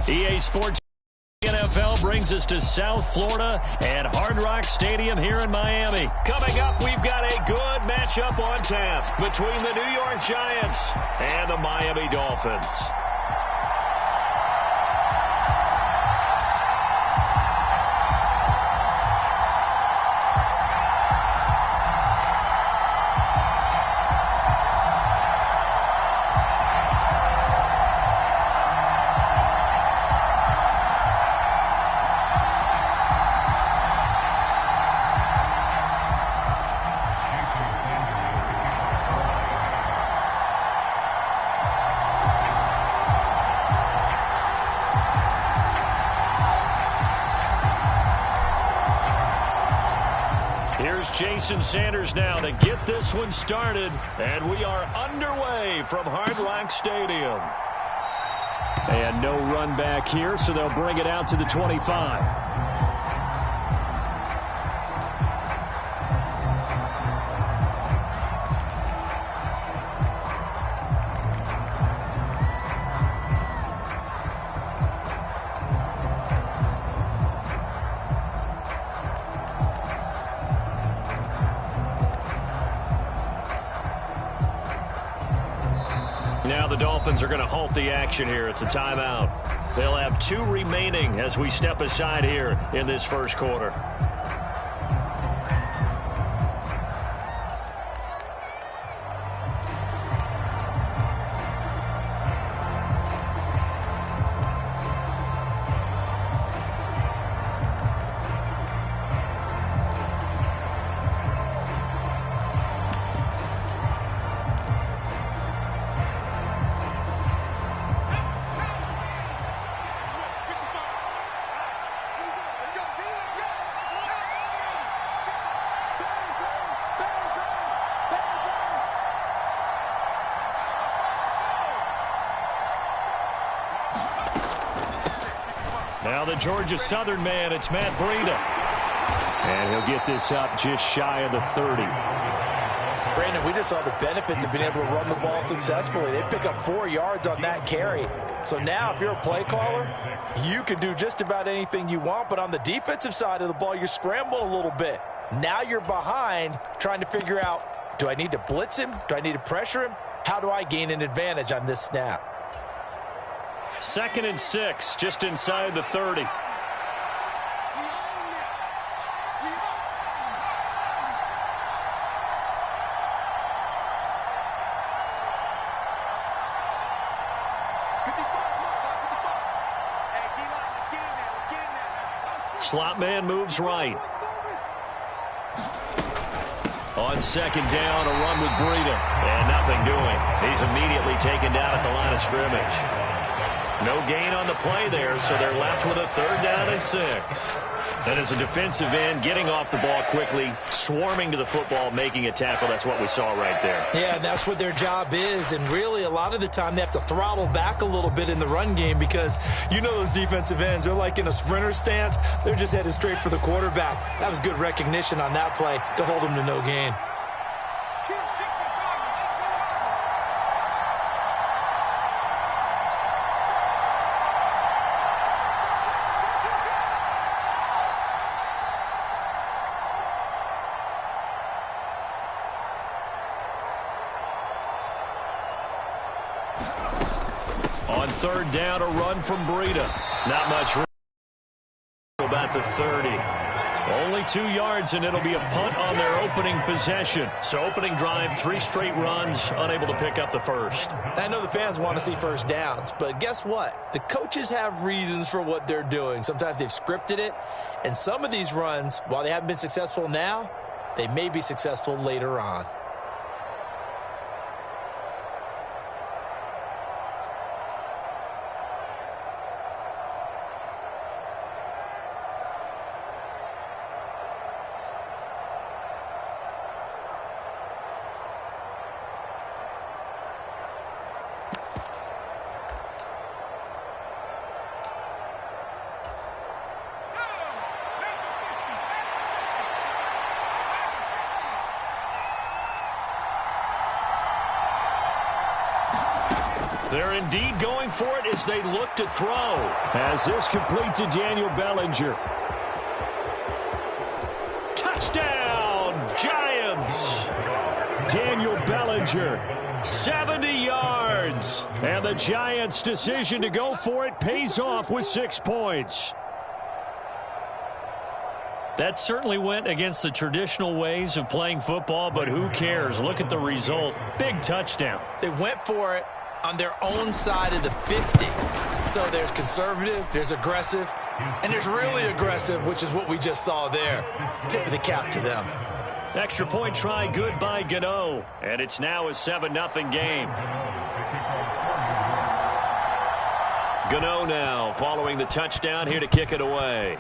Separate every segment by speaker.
Speaker 1: EA Sports NFL brings us to South Florida at Hard Rock Stadium here in Miami. Coming up, we've got a good matchup on tap between the New York Giants and the Miami Dolphins. Jason Sanders now to get this one started, and we are underway from Hard Rock Stadium. And no run back here, so they'll bring it out to the 25. Now the Dolphins are going to halt the action here. It's a timeout. They'll have 2 remaining as we step aside here in this first quarter. Now the Georgia Southern man, it's Matt Breida. And he'll get this up just shy of the 30.
Speaker 2: Brandon, we just saw the benefits of being able to run the ball successfully. They pick up 4 yards on that carry. So now if you're a play caller, you can do just about anything you want. But on the defensive side of the ball, you're scrambling a little bit. Now you're behind trying to figure out, do I need to blitz him? Do I need to pressure him? How do I gain an advantage on this snap?
Speaker 1: 2nd and 6, just inside the 30. Slot man moves right. On 2nd down, a run with Breida. And nothing doing. He's immediately taken down at the line of scrimmage. No gain on the play there, so they're left with a 3rd down and 6. And as a defensive end, getting off the ball quickly, swarming to the football, making a tackle. That's what we saw right there.
Speaker 2: Yeah, that's what their job is. And really, a lot of the time, they have to throttle back a little bit in the run game because you know those defensive ends, they're like in a sprinter stance. They're just headed straight for the quarterback. That was good recognition on that play to hold them to no gain.
Speaker 1: On 3rd down, a run from Breida. Not much room. About the 30. Only 2 yards, and it'll be a punt on their opening possession. So opening drive, 3 straight runs, unable to pick up the first.
Speaker 2: I know the fans want to see first downs, but guess what? The coaches have reasons for what they're doing. Sometimes they've scripted it, and some of these runs, while they haven't been successful now, they may be successful later on.
Speaker 1: They're indeed going for it as they look to throw. As this complete to Daniel Bellinger. Touchdown, Giants! Daniel Bellinger, 70 yards. And the Giants' decision to go for it pays off with 6 points. That certainly went against the traditional ways of playing football, but who cares? Look at the result. Big touchdown.
Speaker 2: They went for it on their own side of the 50. So there's conservative, there's aggressive, and there's really aggressive, which is what we just saw there. Tip of the cap to them.
Speaker 1: Extra point try good by Gano. And it's now a 7-0 game. Gano now following the touchdown here to kick it away.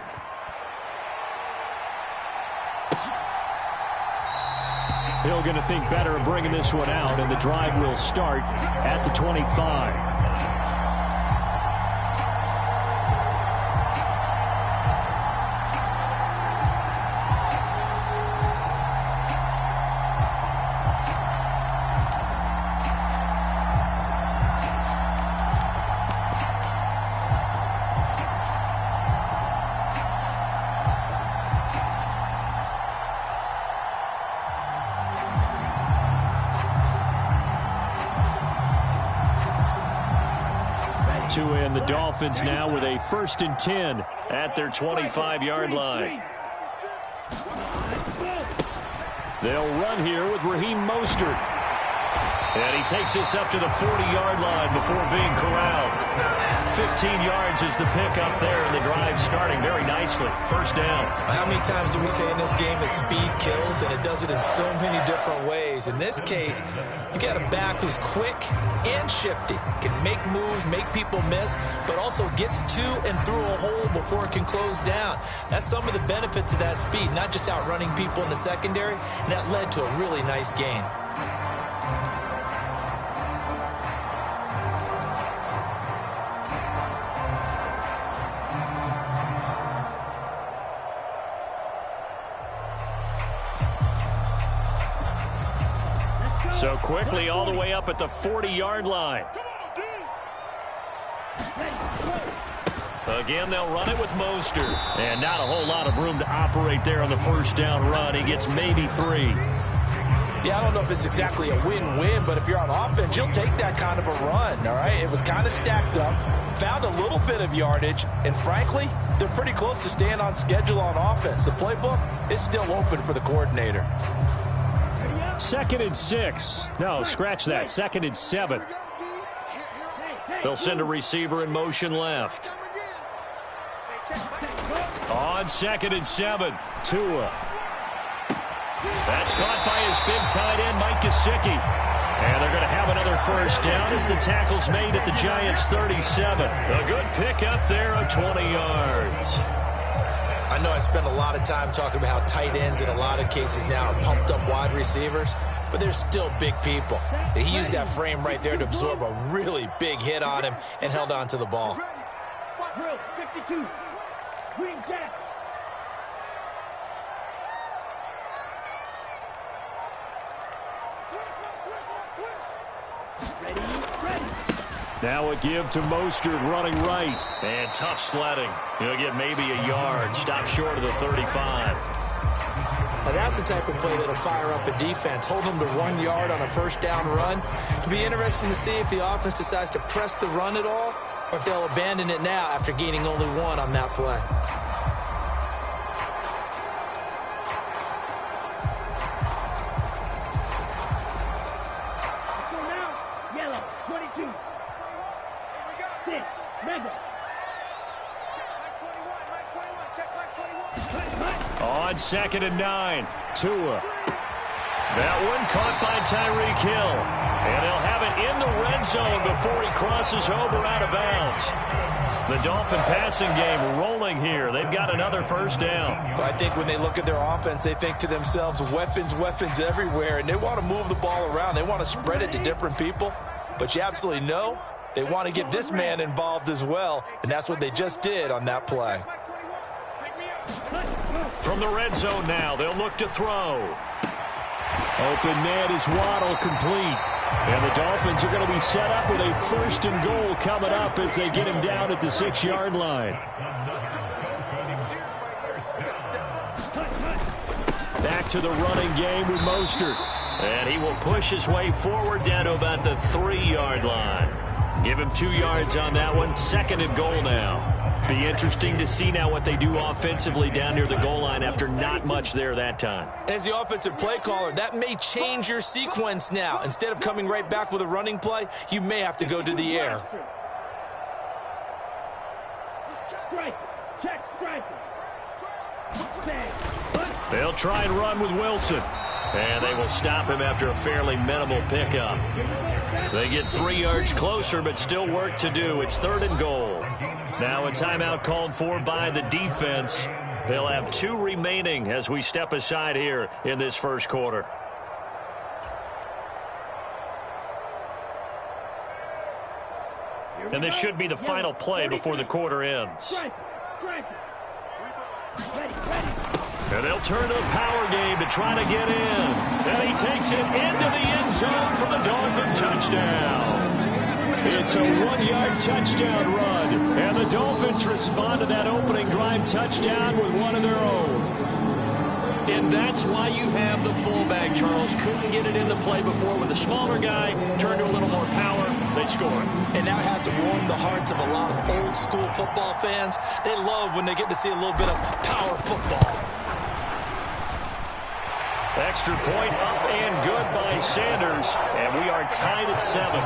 Speaker 1: Hill going to think better of bringing this one out, and the drive will start at the 25. And the Dolphins now with a 1st and 10 at their 25-yard line. They'll run here with Raheem Mostert. And he takes this up to the 40-yard line before being corralled. 15 yards is the pickup there, and the drive starting very nicely. 1st down.
Speaker 2: How many times do we say in this game that speed kills, and it does it in so many different ways? In this case, you got a back who's quick and shifty, can make moves, make people miss, but also gets to and through a hole before it can close down. That's some of the benefits of that speed, not just outrunning people in the secondary, and that led to a really nice gain.
Speaker 1: So quickly all the way up at the 40-yard line. Again, they'll run it with Mostert. And not a whole lot of room to operate there on the 1st down run. He gets maybe 3.
Speaker 2: Yeah, I don't know if it's exactly a win-win, but if you're on offense, you'll take that kind of a run, all right? It was kind of stacked up, found a little bit of yardage, and frankly, they're pretty close to staying on schedule on offense. The playbook is still open for the coordinator.
Speaker 1: 2nd and 6. No, scratch that. 2nd and 7. They'll send a receiver in motion left. On 2nd and 7. Tua. That's caught by his big tight end, Mike Gesicki. And they're going to have another 1st down as the tackle's made at the Giants' 37. A good pickup there of 20 yards.
Speaker 2: I know I spend a lot of time talking about how tight ends in a lot of cases now are pumped up wide receivers, but they're still big people. He used that frame right there to absorb a really big hit on him and held on to the ball.
Speaker 1: Now a give to Mostert running right. And tough sledding. He'll get maybe a yard. Stop short of the 35.
Speaker 2: Now that's the type of play that'll fire up a defense. Hold them to 1 yard on a 1st down run. It'll be interesting to see if the offense decides to press the run at all, or if they'll abandon it now after gaining only 1 on that play.
Speaker 1: On 2nd and 9, Tua. That one caught by Tyreek Hill. And he'll have it in the red zone before he crosses over out of bounds. The Dolphin passing game rolling here. They've got another 1st down.
Speaker 2: I think when they look at their offense, they think to themselves, weapons, weapons everywhere. And they want to move the ball around. They want to spread it to different people. But you absolutely know they want to get this man involved as well. And that's what they just did on that play.
Speaker 1: From the red zone now, they'll look to throw. Open man is Waddle complete. And the Dolphins are going to be set up with a 1st and goal coming up as they get him down at the 6-yard line. Back to the running game with Mostert. And he will push his way forward down to about the 3-yard line. Give him 2 yards on that one. 2nd and goal now. Be interesting to see now what they do offensively down near the goal line after not much there that time.
Speaker 2: As the offensive play caller, that may change your sequence now. Instead of coming right back with a running play, you may have to go to the air.
Speaker 1: They'll try and run with Wilson. And they will stop him after a fairly minimal pickup. They get 3 yards closer, but still work to do. It's 3rd and goal. Now a timeout called for by the defense. They'll have 2 remaining as we step aside here in this first quarter. And this should be the final play before the quarter ends. And they'll turn to the power game to try to get in. And he takes it into the end zone for the Dolphin touchdown. It's a 1-yard touchdown run. And the Dolphins respond to that opening drive touchdown with one of their own. And that's why you have the fullback, Charles. Couldn't get it in the play before with a smaller guy. Turned to a little more power. They score.
Speaker 2: And that has to warm the hearts of a lot of old-school football fans. They love when they get to see a little bit of power football.
Speaker 1: Extra point up and good by Sanders. And we are tied at 7.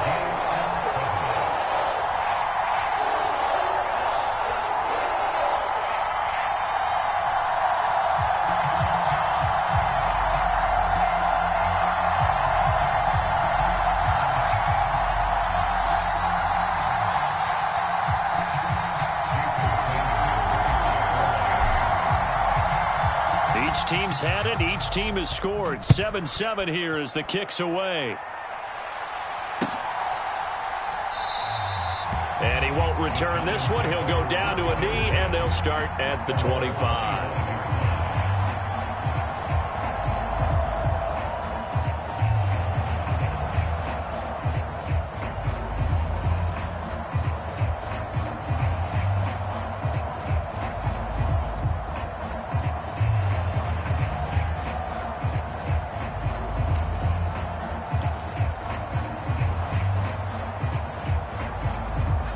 Speaker 1: Each team's had it. Each team has scored. 7-7 here as the kick's away. And he won't return this one. He'll go down to a knee, and they'll start at the 25.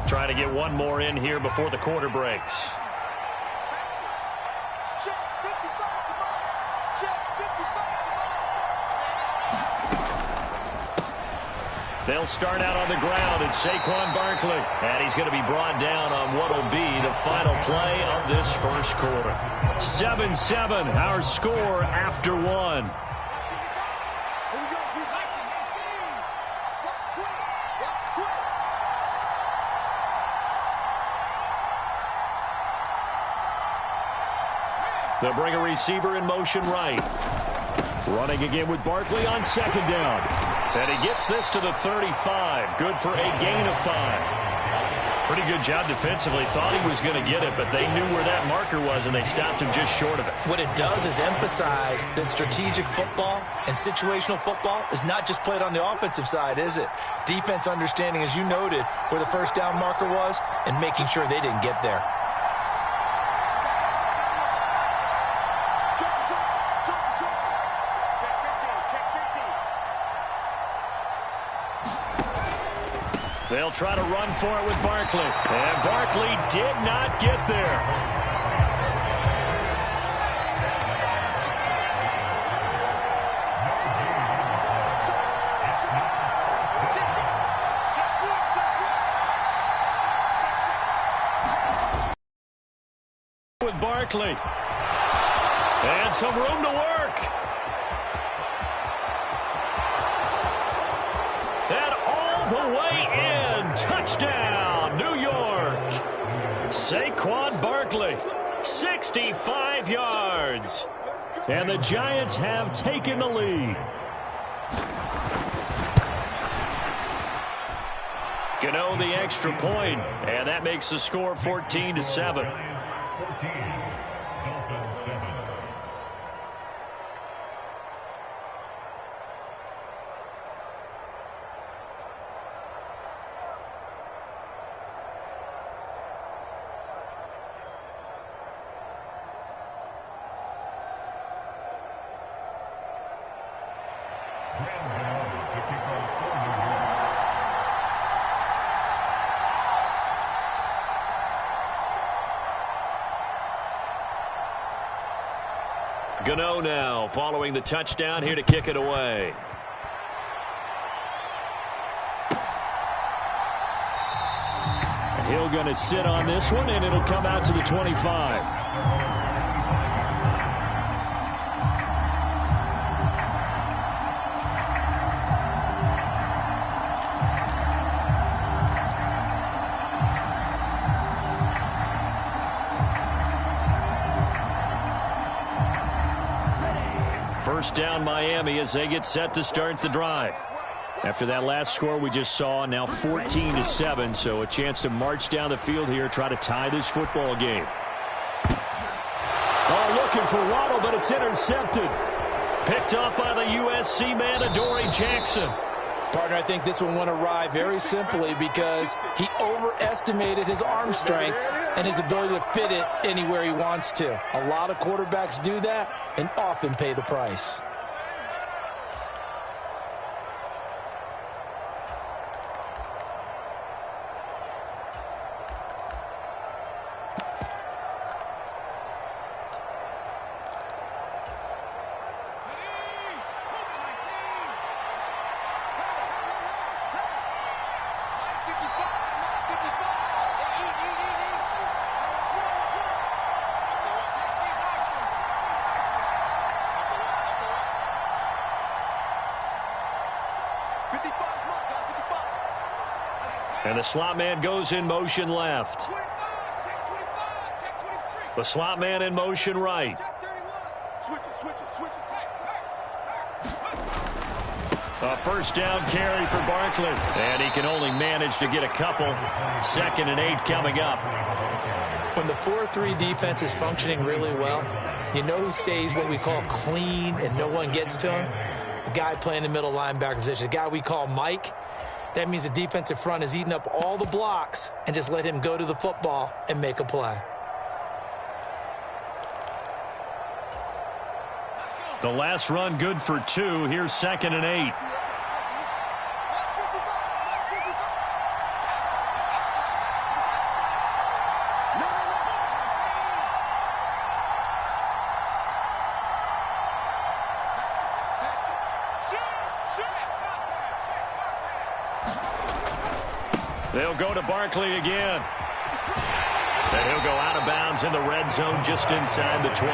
Speaker 1: Trying to get one more in here before the quarter breaks. They'll start out on the ground. It's Saquon Barkley. And he's going to be brought down on what will be the final play of this first quarter. 7-7, our score after one. They'll bring a receiver in motion right. Running again with Barkley on 2nd down. And he gets this to the 35. Good for a gain of 5. Pretty good job defensively. Thought he was going to get it, but they knew where that marker was, and they stopped him just short of it.
Speaker 2: What it does is emphasize that strategic football and situational football is not just played on the offensive side, is it? Defense understanding, as you noted, where the first down marker was and making sure they didn't get there.
Speaker 1: They'll try to run for it with Barkley. And Barkley did not get there. With Barkley. And some room to work. And all the way in. Touchdown, New York. Saquon Barkley, 65 yards. And the Giants have taken the lead. Gano the extra point, and that makes the score 14-7. Gano now following the touchdown here to kick it away. He'll going to sit on this one, and it'll come out to the 25. First down Miami as they get set to start the drive. After that last score we just saw, now 14-7, so a chance to march down the field here, try to tie this football game. Oh, looking for Waddle, but it's intercepted. Picked up by the USC man, Adoree Jackson.
Speaker 2: Partner, I think this one went awry very simply because he overestimated his arm strength and his ability to fit it anywhere he wants to. A lot of quarterbacks do that and often pay the price.
Speaker 1: And the slot man goes in motion left. The slot man in motion right. A first down carry for Barkley. And he can only manage to get a couple. 2nd and 8 coming up.
Speaker 2: When the 4-3 defense is functioning really well, you know who stays what we call clean and no one gets to him? The guy playing the middle linebacker position, the guy we call Mike. That means the defensive front is eating up all the blocks and just let him go to the football and make a play.
Speaker 1: The last run good for 2. Here's 2nd and 8. They'll go to Barkley again. And he'll go out of bounds in the red zone just inside the 20.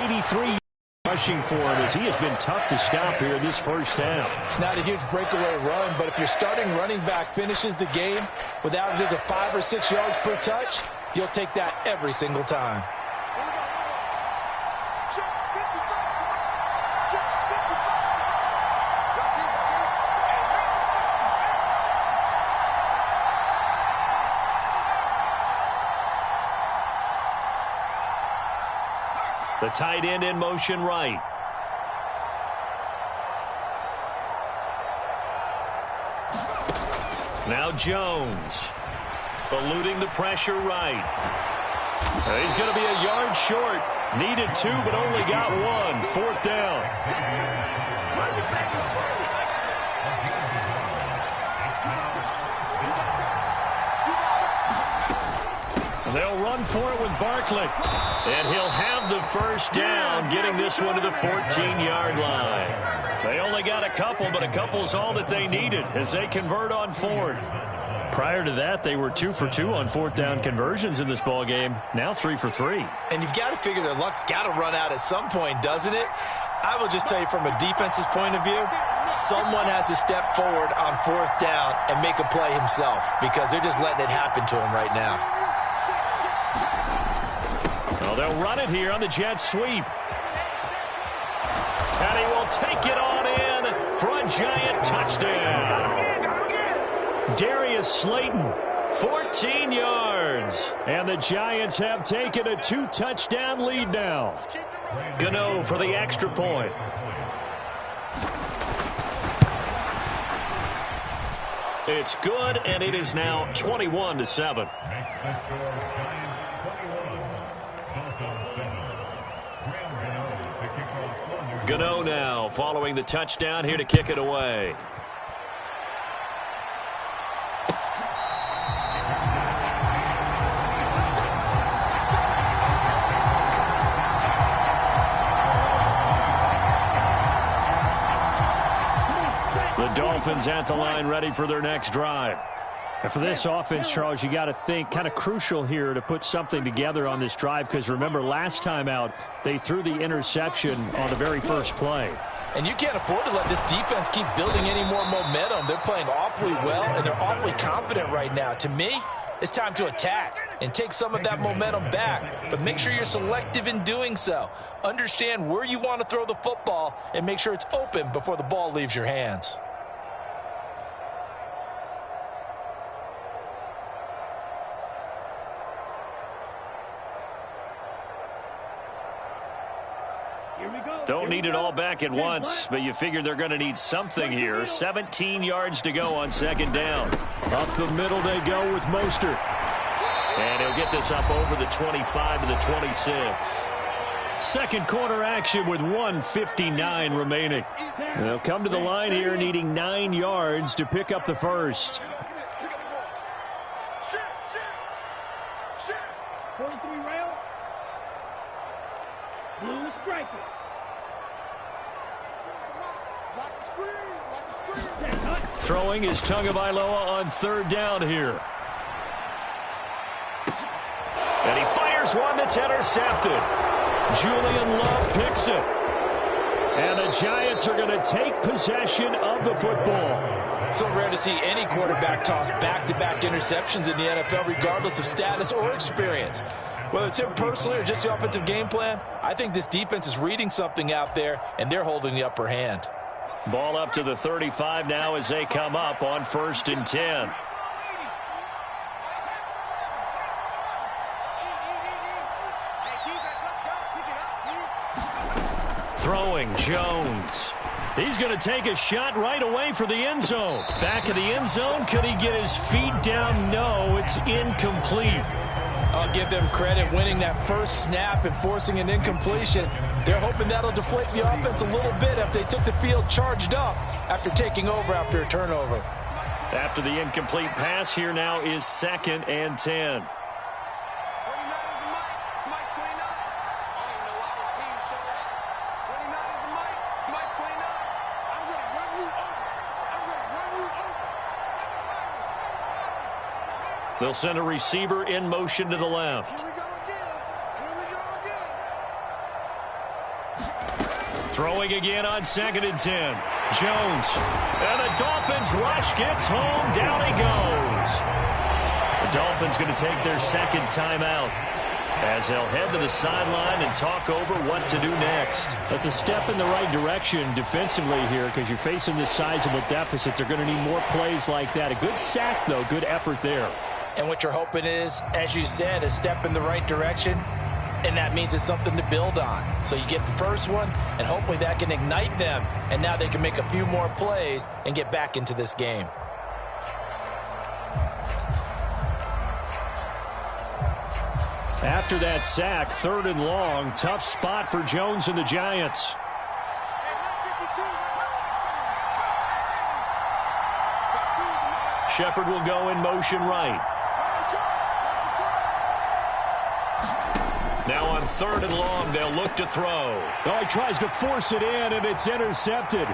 Speaker 1: 83 rushing for him as he has been tough to stop here this first half.
Speaker 2: It's not a huge breakaway run, but if your starting running back finishes the game with averages of 5 or 6 yards per touch, you'll take that every single time.
Speaker 1: The tight end in motion right. Now Jones. Eluding the pressure right. He's going to be a yard short. Needed 2, but only got 1. 4th down. They'll run for it with Barkley. And he'll have the first down, getting this one to the 14-yard line. They only got a couple, but a couple's all that they needed as they convert on 4th. Prior to that, they were 2 for 2 on 4th down conversions in this ballgame. Now 3 for 3.
Speaker 2: And you've got to figure their luck's got to run out at some point, doesn't it? I will just tell you from a defense's point of view, someone has to step forward on 4th down and make a play himself because they're just letting it happen to him right now.
Speaker 1: Well, they'll run it here on the jet sweep. And he will take it on in for a giant touchdown. Darius Slayton, 14 yards. And the Giants have taken a 2-touchdown lead now. Gano for the extra point. It's good, and it is now 21-7. Gano now following the touchdown here to kick it away. Dolphins at the line ready for their next drive.
Speaker 3: And for this offense, Charles, you got to think kind of crucial here to put something together on this drive because remember last time out they threw the interception on the very first play.
Speaker 2: And you can't afford to let this defense keep building any more momentum. They're playing awfully well, and they're awfully confident right now. To me, it's time to attack and take some of that momentum back. But make sure you're selective in doing so. Understand where you want to throw the football and make sure it's open before the ball leaves your hands.
Speaker 1: Don't need it all back at once, but you figure they're going to need something here. 17 yards to go on second down. Up the middle they go with Mostert. And he'll get this up over the 25 to the 26. Second quarter action with 1:59 remaining. They'll come to the line here needing 9 yards to pick up the first.
Speaker 4: 43 round. Blue striker.
Speaker 1: Throwing is Tagovailoa on third down here. And he fires one that's intercepted. Julian Love picks it. And the Giants are going to take possession of the football.
Speaker 2: So rare to see any quarterback toss back-to-back interceptions in the NFL, regardless of status or experience. Whether it's him personally or just the offensive game plan, I think this defense is reading something out there, and they're holding the upper hand.
Speaker 1: Ball up to the 35 now as they come up on 1st and 10. Throwing, Jones. He's going to take a shot right away for the end zone. Back of the end zone. Could he get his feet down? No, it's incomplete.
Speaker 2: I'll give them credit winning that first snap and forcing an incompletion. They're hoping that'll deflate the offense a little bit after they took the field charged up after taking over after a turnover.
Speaker 1: After the incomplete pass, here now is 2nd and 10. They'll send a receiver in motion to the left. Throwing again on 2nd and 10. Jones. And the Dolphins rush gets home. Down he goes. The Dolphins going to take their second timeout as they'll head to the sideline and talk over what to do next.
Speaker 3: That's a step in the right direction defensively here because you're facing this sizable deficit. They're going to need more plays like that. A good sack, though. Good effort there.
Speaker 2: And what you're hoping is, as you said, a step in the right direction, and that means it's something to build on. So you get the first one, and hopefully that can ignite them, and now they can make a few more plays and get back into this game.
Speaker 3: After that sack, 3rd and long, tough spot for Jones and the Giants.
Speaker 1: Shepard will go in motion right. Now on 3rd and long, they'll look to throw.
Speaker 3: Oh, he tries to force it in, and it's intercepted.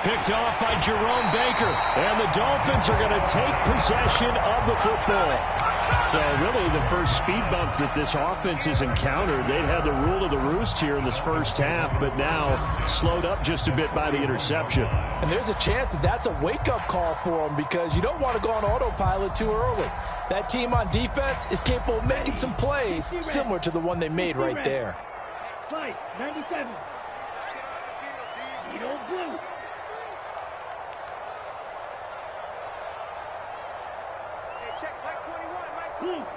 Speaker 3: Picked off by Jerome Baker. And the Dolphins are going to take possession of the football. So really the first speed bump that this offense has encountered. They'd had the rule of the roost here in this first half, but now slowed up just a bit by the interception.
Speaker 2: And there's a chance that that's a wake-up call for them because you don't want to go on autopilot too early. That team on defense is capable of making some plays similar to the one they made right there.
Speaker 4: Fight, 97. Vito Blue.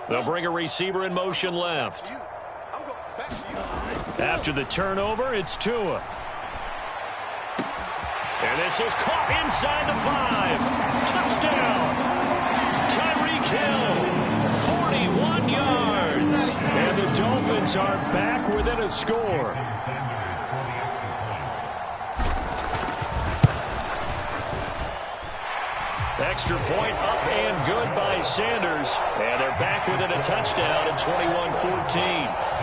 Speaker 1: They'll bring a receiver in motion left. After the turnover, it's Tua. And this is caught inside the 5. Touchdown. Tyreek Hill, 41 yards. And the Dolphins are back within a score. Extra point up and good by Sanders. And they're back within a touchdown at 21-14.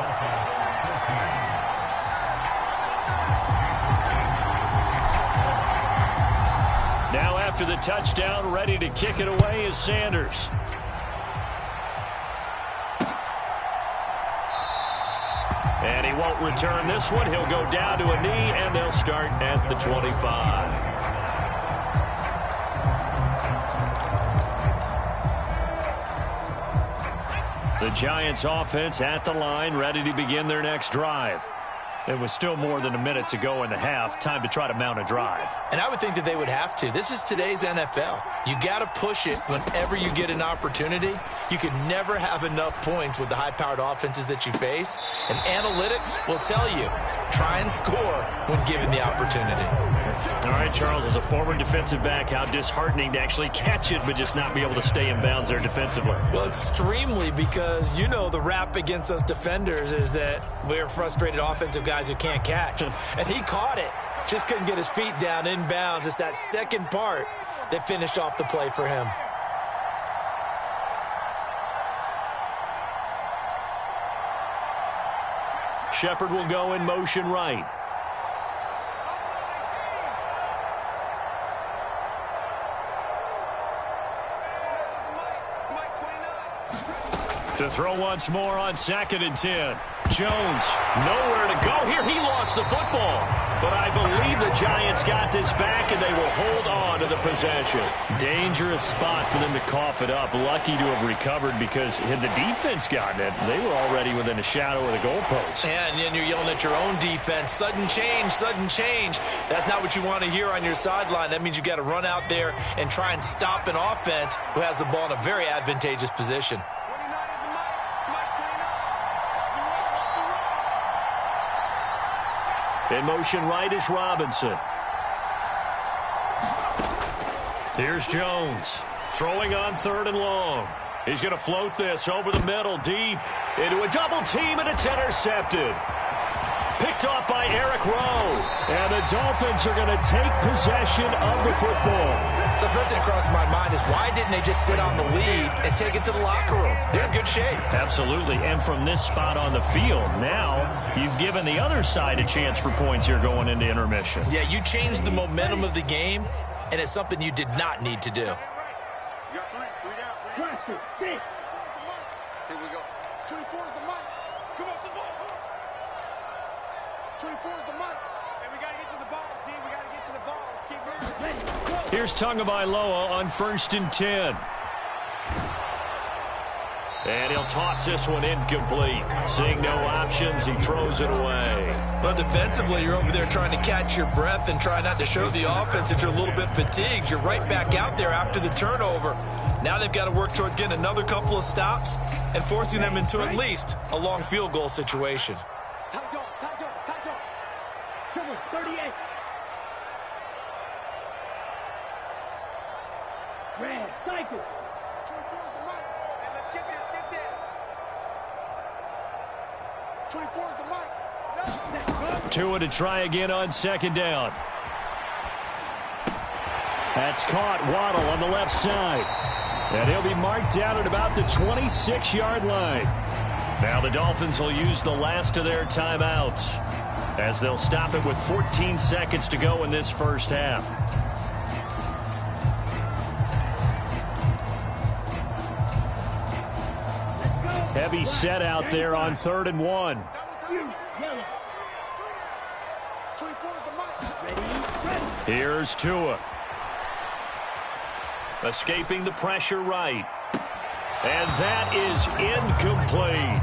Speaker 1: Now
Speaker 3: after the touchdown. Ready to kick it away is Sanders. And he won't return this one. He'll go down to a knee, and they'll start at the 25. The Giants offense at the line, ready to begin their next drive. It was still more than a minute to go in the half. Time to try to mount a drive.
Speaker 2: And I would think that they would have to. This is today's NFL. You got to push it whenever you get an opportunity. You can never have enough points with the high-powered offenses that you face. And analytics will tell you, try and score when given the opportunity.
Speaker 3: All right, Charles, as a former defensive back, how disheartening to actually catch it but just not be able to stay in bounds there defensively.
Speaker 2: Well, extremely, because you know the rap against us defenders is that we're frustrated offensive guys who can't catch. And he caught it. Just couldn't get his feet down in bounds. It's that second part that finished off the play for him.
Speaker 3: Shepard will go in motion right. To throw once more on 2nd and 10. Jones, nowhere to go here. He lost the football. But I believe the Giants got this back, and they will hold on to the possession. Dangerous spot for them to cough it up. Lucky to have recovered, because had the defense gotten it, they were already within a shadow of the goalpost.
Speaker 2: And then you're yelling at your own defense. Sudden change, sudden change. That's not what you want to hear on your sideline. That means you got to run out there and try and stop an offense who has the ball in a very advantageous position.
Speaker 3: In motion right is Robinson. Here's Jones. Throwing on 3rd and long. He's going to float this over the middle, deep. Into a double team, and it's intercepted. Picked off by Eric Rowe. And the Dolphins are going to take possession of the football.
Speaker 2: So first thing across my mind is, why didn't they just sit on the lead and take it to the locker room? They're in good shape.
Speaker 3: Absolutely. And from this spot on the field, now you've given the other side a chance for points here going into intermission.
Speaker 2: Yeah, you changed the momentum of the game, and it's something you did not need to do.
Speaker 4: Here
Speaker 5: we go. 24 is the mic. Come off the ball. 24 is the mic. And we got to get to the ball, team. We got to get to the ball. Let's keep moving.
Speaker 3: Here's Tagovailoa on 1st and 10. And he'll toss this one incomplete. Seeing no options, he throws it away.
Speaker 2: But defensively, you're over there trying to catch your breath and try not to show the offense that you're a little bit fatigued. You're right back out there after the turnover. Now they've got to work towards getting another couple of stops and forcing them into at least a long field goal situation.
Speaker 4: Tight dog. Come on, 38. Red, cycle.
Speaker 5: 24 is the mic. And let's get this. 24 is the mic.
Speaker 3: Tua to try again on 2nd down. That's caught. Waddle on the left side. And he'll be marked down at about the 26-yard line. Now the Dolphins will use the last of their timeouts, as they'll stop it with 14 seconds to go in this first half. Heavy set out there on 3rd and 1.
Speaker 5: 24 is the mic.
Speaker 3: Here's Tua. Escaping the pressure right. And that is incomplete.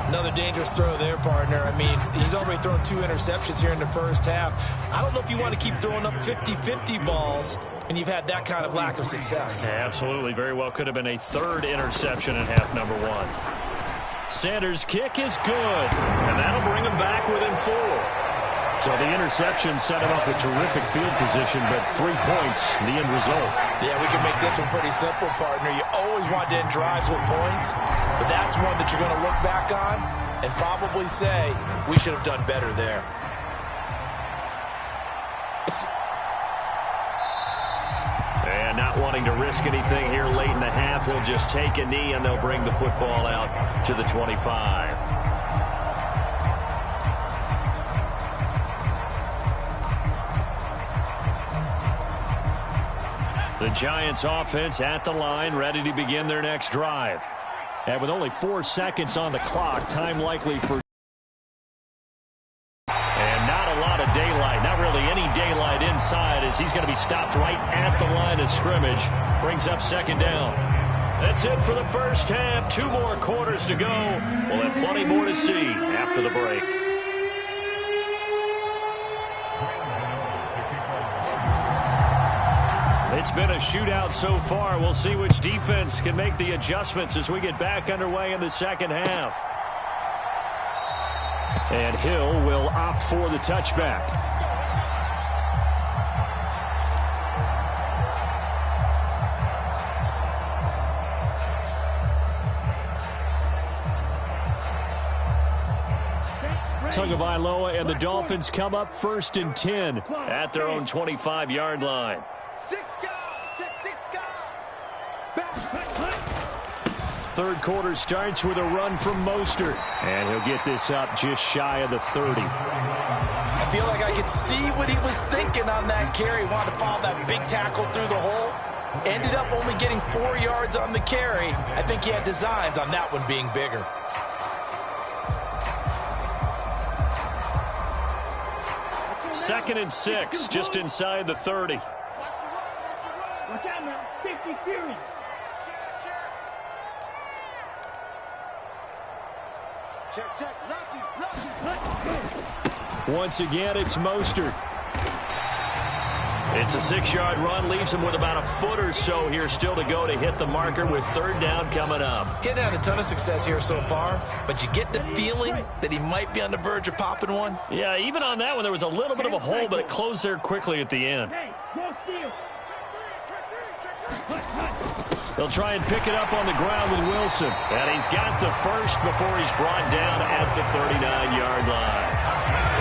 Speaker 2: Another dangerous throw there, partner. I mean, he's already thrown 2 interceptions here in the first half. I don't know if you want to keep throwing up 50-50 balls when you've had that kind of lack of success.
Speaker 3: Absolutely. Very well could have been a 3rd interception in half number 1. Sanders' kick is good, and that'll bring him back within 4. So the interception set him up with terrific field position, but 3 points, the end result.
Speaker 2: Yeah, we can make this one pretty simple, partner. You always want to end drives with points, but that's one that you're going to look back on and probably say, we should have done better there.
Speaker 3: And not wanting to risk anything here late in the half, will just take a knee, and they'll bring the football out to the 25. The Giants offense at the line, ready to begin their next drive. And with only 4 seconds on the clock, time likely for... And not a lot of daylight, not really any daylight inside, as he's going to be stopped right at the line of scrimmage. Brings up second down. That's it for the first half. 2 more quarters to go. We'll have plenty more to see after the break. It's been a shootout so far. We'll see which defense can make the adjustments as we get back underway in the second half. And Hill will opt for the touchback. Tagovailoa and the Dolphins come up 1st and 10 at their own 25-yard line. Third quarter starts with a run from Mostert, and he'll get this up just shy of the 30.
Speaker 2: I feel like I could see what he was thinking on that carry. Wanted to follow that big tackle through the hole. Ended up only getting 4 yards on the carry. I think he had designs on that one being bigger.
Speaker 3: Second and 6, just inside the 30.
Speaker 4: Watch out now. 50 Fury.
Speaker 5: Check. Lucky.
Speaker 3: Once again, it's Mostert. It's a 6-yard run, leaves him with about a foot or so here still to go to hit the marker with third down coming up.
Speaker 2: Getting had a ton of success here so far, but you get the feeling that he might be on the verge of popping one.
Speaker 3: Yeah, even on that one, there was a little bit of a hole, but it closed there quickly at the end.
Speaker 4: Hey, go steal.
Speaker 3: They'll try and pick it up on the ground with Wilson. And he's got the first before he's brought down at the 39-yard line.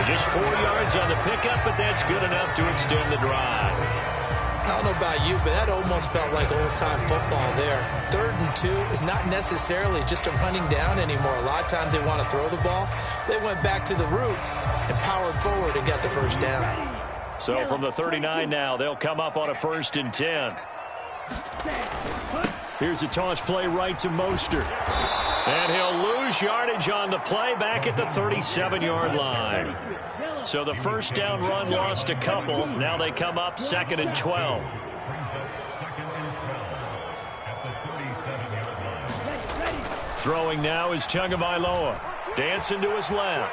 Speaker 3: Just 4 yards on the pickup, but that's good enough to extend the drive.
Speaker 2: I don't know about you, but that almost felt like old-time football there. 3rd and 2 is not necessarily just a running down anymore. A lot of times they want to throw the ball. They went back to the roots and powered forward and got the first down.
Speaker 3: So from the 39 now, they'll come up on a 1st and 10. Here's a toss play right to Mostert. And he'll lose yardage on the play back at the 37-yard line. So the first down run lost a couple. Now they come up 2nd and 12. Throwing now is Tagovailoa. Dancing to his left.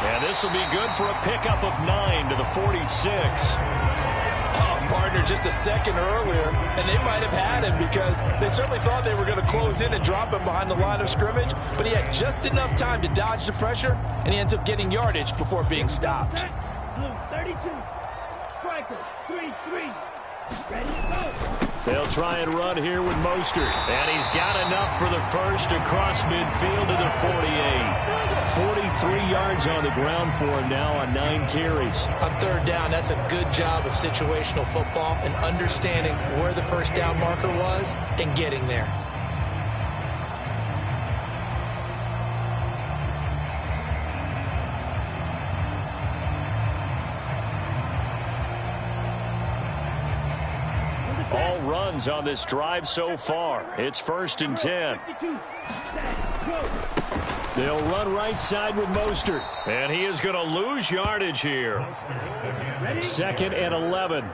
Speaker 3: And this will be good for a pickup of 9 to the 46.
Speaker 2: Partner just a second earlier, and they might have had him because they certainly thought they were going to close in and drop him behind the line of scrimmage, but he had just enough time to dodge the pressure, and he ends up getting yardage before being stopped.
Speaker 4: Blue 32. Striker 3-3. Ready to go.
Speaker 3: They'll try and run here with Mostert. And he's got enough for the first across midfield to the 48. 43 yards on the ground for him now on 9 carries.
Speaker 2: On third down, that's a good job of situational football and understanding where the first down marker was and getting there.
Speaker 3: All runs on this drive so far. It's 1st and 10. They'll run right side with Mostert. And he is going to lose yardage here. 2nd and 11.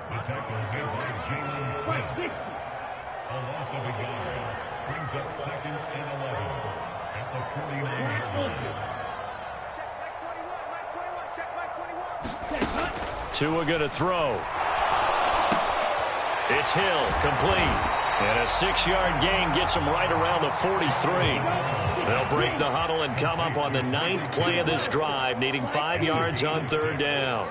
Speaker 3: Tua going to throw. It's Hill, complete. And a 6-yard gain gets him right around the 43. They'll break the huddle and come up on the 9th play of this drive, needing 5 yards on third down.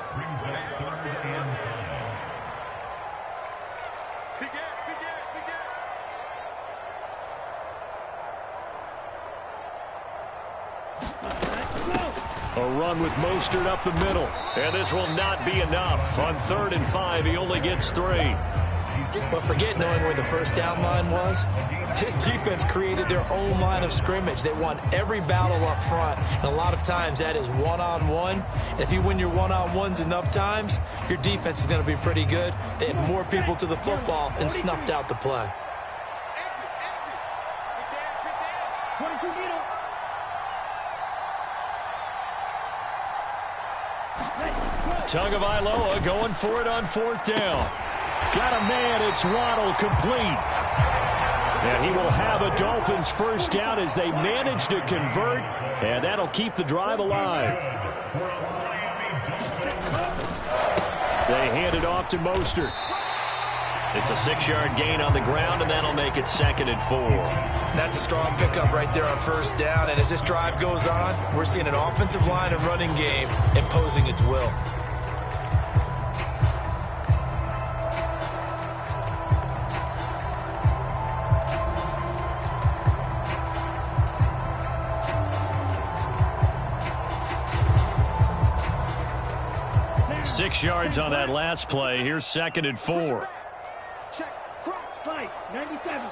Speaker 3: A run with Mostert up the middle. And this will not be enough. On 3rd and 5, he only gets 3.
Speaker 2: But forget knowing where the first down line was. This defense created their own line of scrimmage. They won every battle up front, and a lot of times that is one-on-one. And if you win your one-on-ones enough times, your defense is going to be pretty good. They had more people to the football and snuffed out the play.
Speaker 4: 22 meter.
Speaker 3: Tagovailoa going for it on 4th down. Got a man, it's Waddle, complete. And he will have a Dolphins first down as they manage to convert, and that'll keep the drive alive. They hand it off to Mostert.
Speaker 1: It's a 6-yard gain on the ground, and that'll make it 2nd and 4.
Speaker 2: That's a strong pickup right there on first down, and as this drive goes on, we're seeing an offensive line and running game imposing its will.
Speaker 3: Six yards on that last play. Here's 2nd and 4.
Speaker 4: Check. Cross. Fight. 97.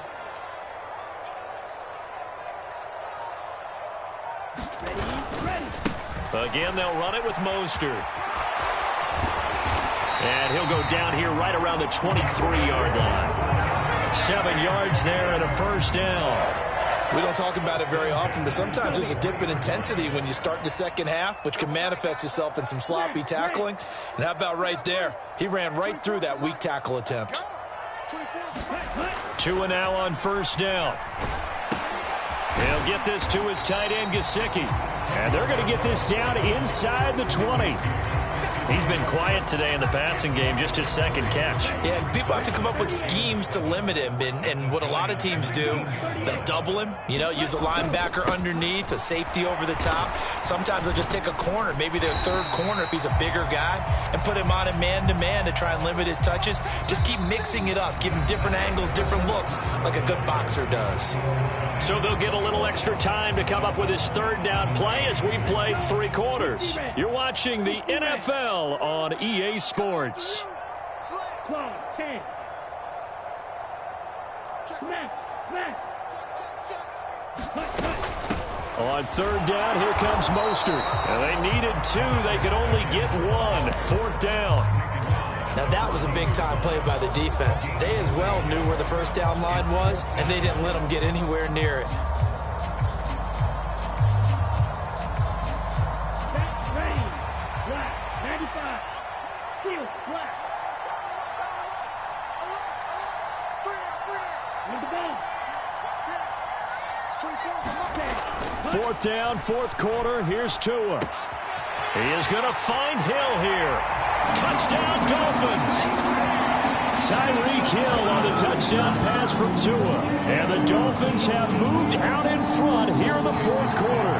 Speaker 4: Ready.
Speaker 1: Again, they'll run it with Mostert. And he'll go down here right around the 23-yard line.
Speaker 3: 7 yards there and a first down.
Speaker 2: We don't talk about it very often, but sometimes there's a dip in intensity when you start the second half, which can manifest itself in some sloppy tackling. And how about right there? He ran right through that weak tackle attempt.
Speaker 3: 2 now on first down. They'll get this to his tight end, Gesicki. And they're going to get this down inside the 20.
Speaker 1: He's been quiet today in the passing game, just his 2nd catch.
Speaker 2: Yeah, and people have to come up with schemes to limit him. And what a lot of teams do, they'll double him, use a linebacker underneath, a safety over the top. Sometimes they'll just take a corner, maybe their 3rd corner if he's a bigger guy, and put him on a man-to-man to try and limit his touches. Just keep mixing it up, give him different angles, different looks, like a good boxer does.
Speaker 1: So they'll get a little extra time to come up with his 3rd down play as we played 3 quarters.
Speaker 3: You're watching the NFL on EA Sports.
Speaker 4: Claw. 10. Smash. Smash.
Speaker 3: On 3rd down, here comes Mostert.
Speaker 1: And they needed 2. They could only get 1.
Speaker 3: 4th down.
Speaker 2: Now that was a big-time play by the defense. They as well knew where the first down line was, and they didn't let them get anywhere near it.
Speaker 4: Back. Ready. Black. 95. Field. Black. With the ball.
Speaker 3: 4th down, 4th quarter. Here's Tua.
Speaker 1: He is going to find Hill here. Touchdown, Dolphins.
Speaker 3: Tyreek Hill on the touchdown pass from Tua. And the Dolphins have moved out in front here in the 4th quarter.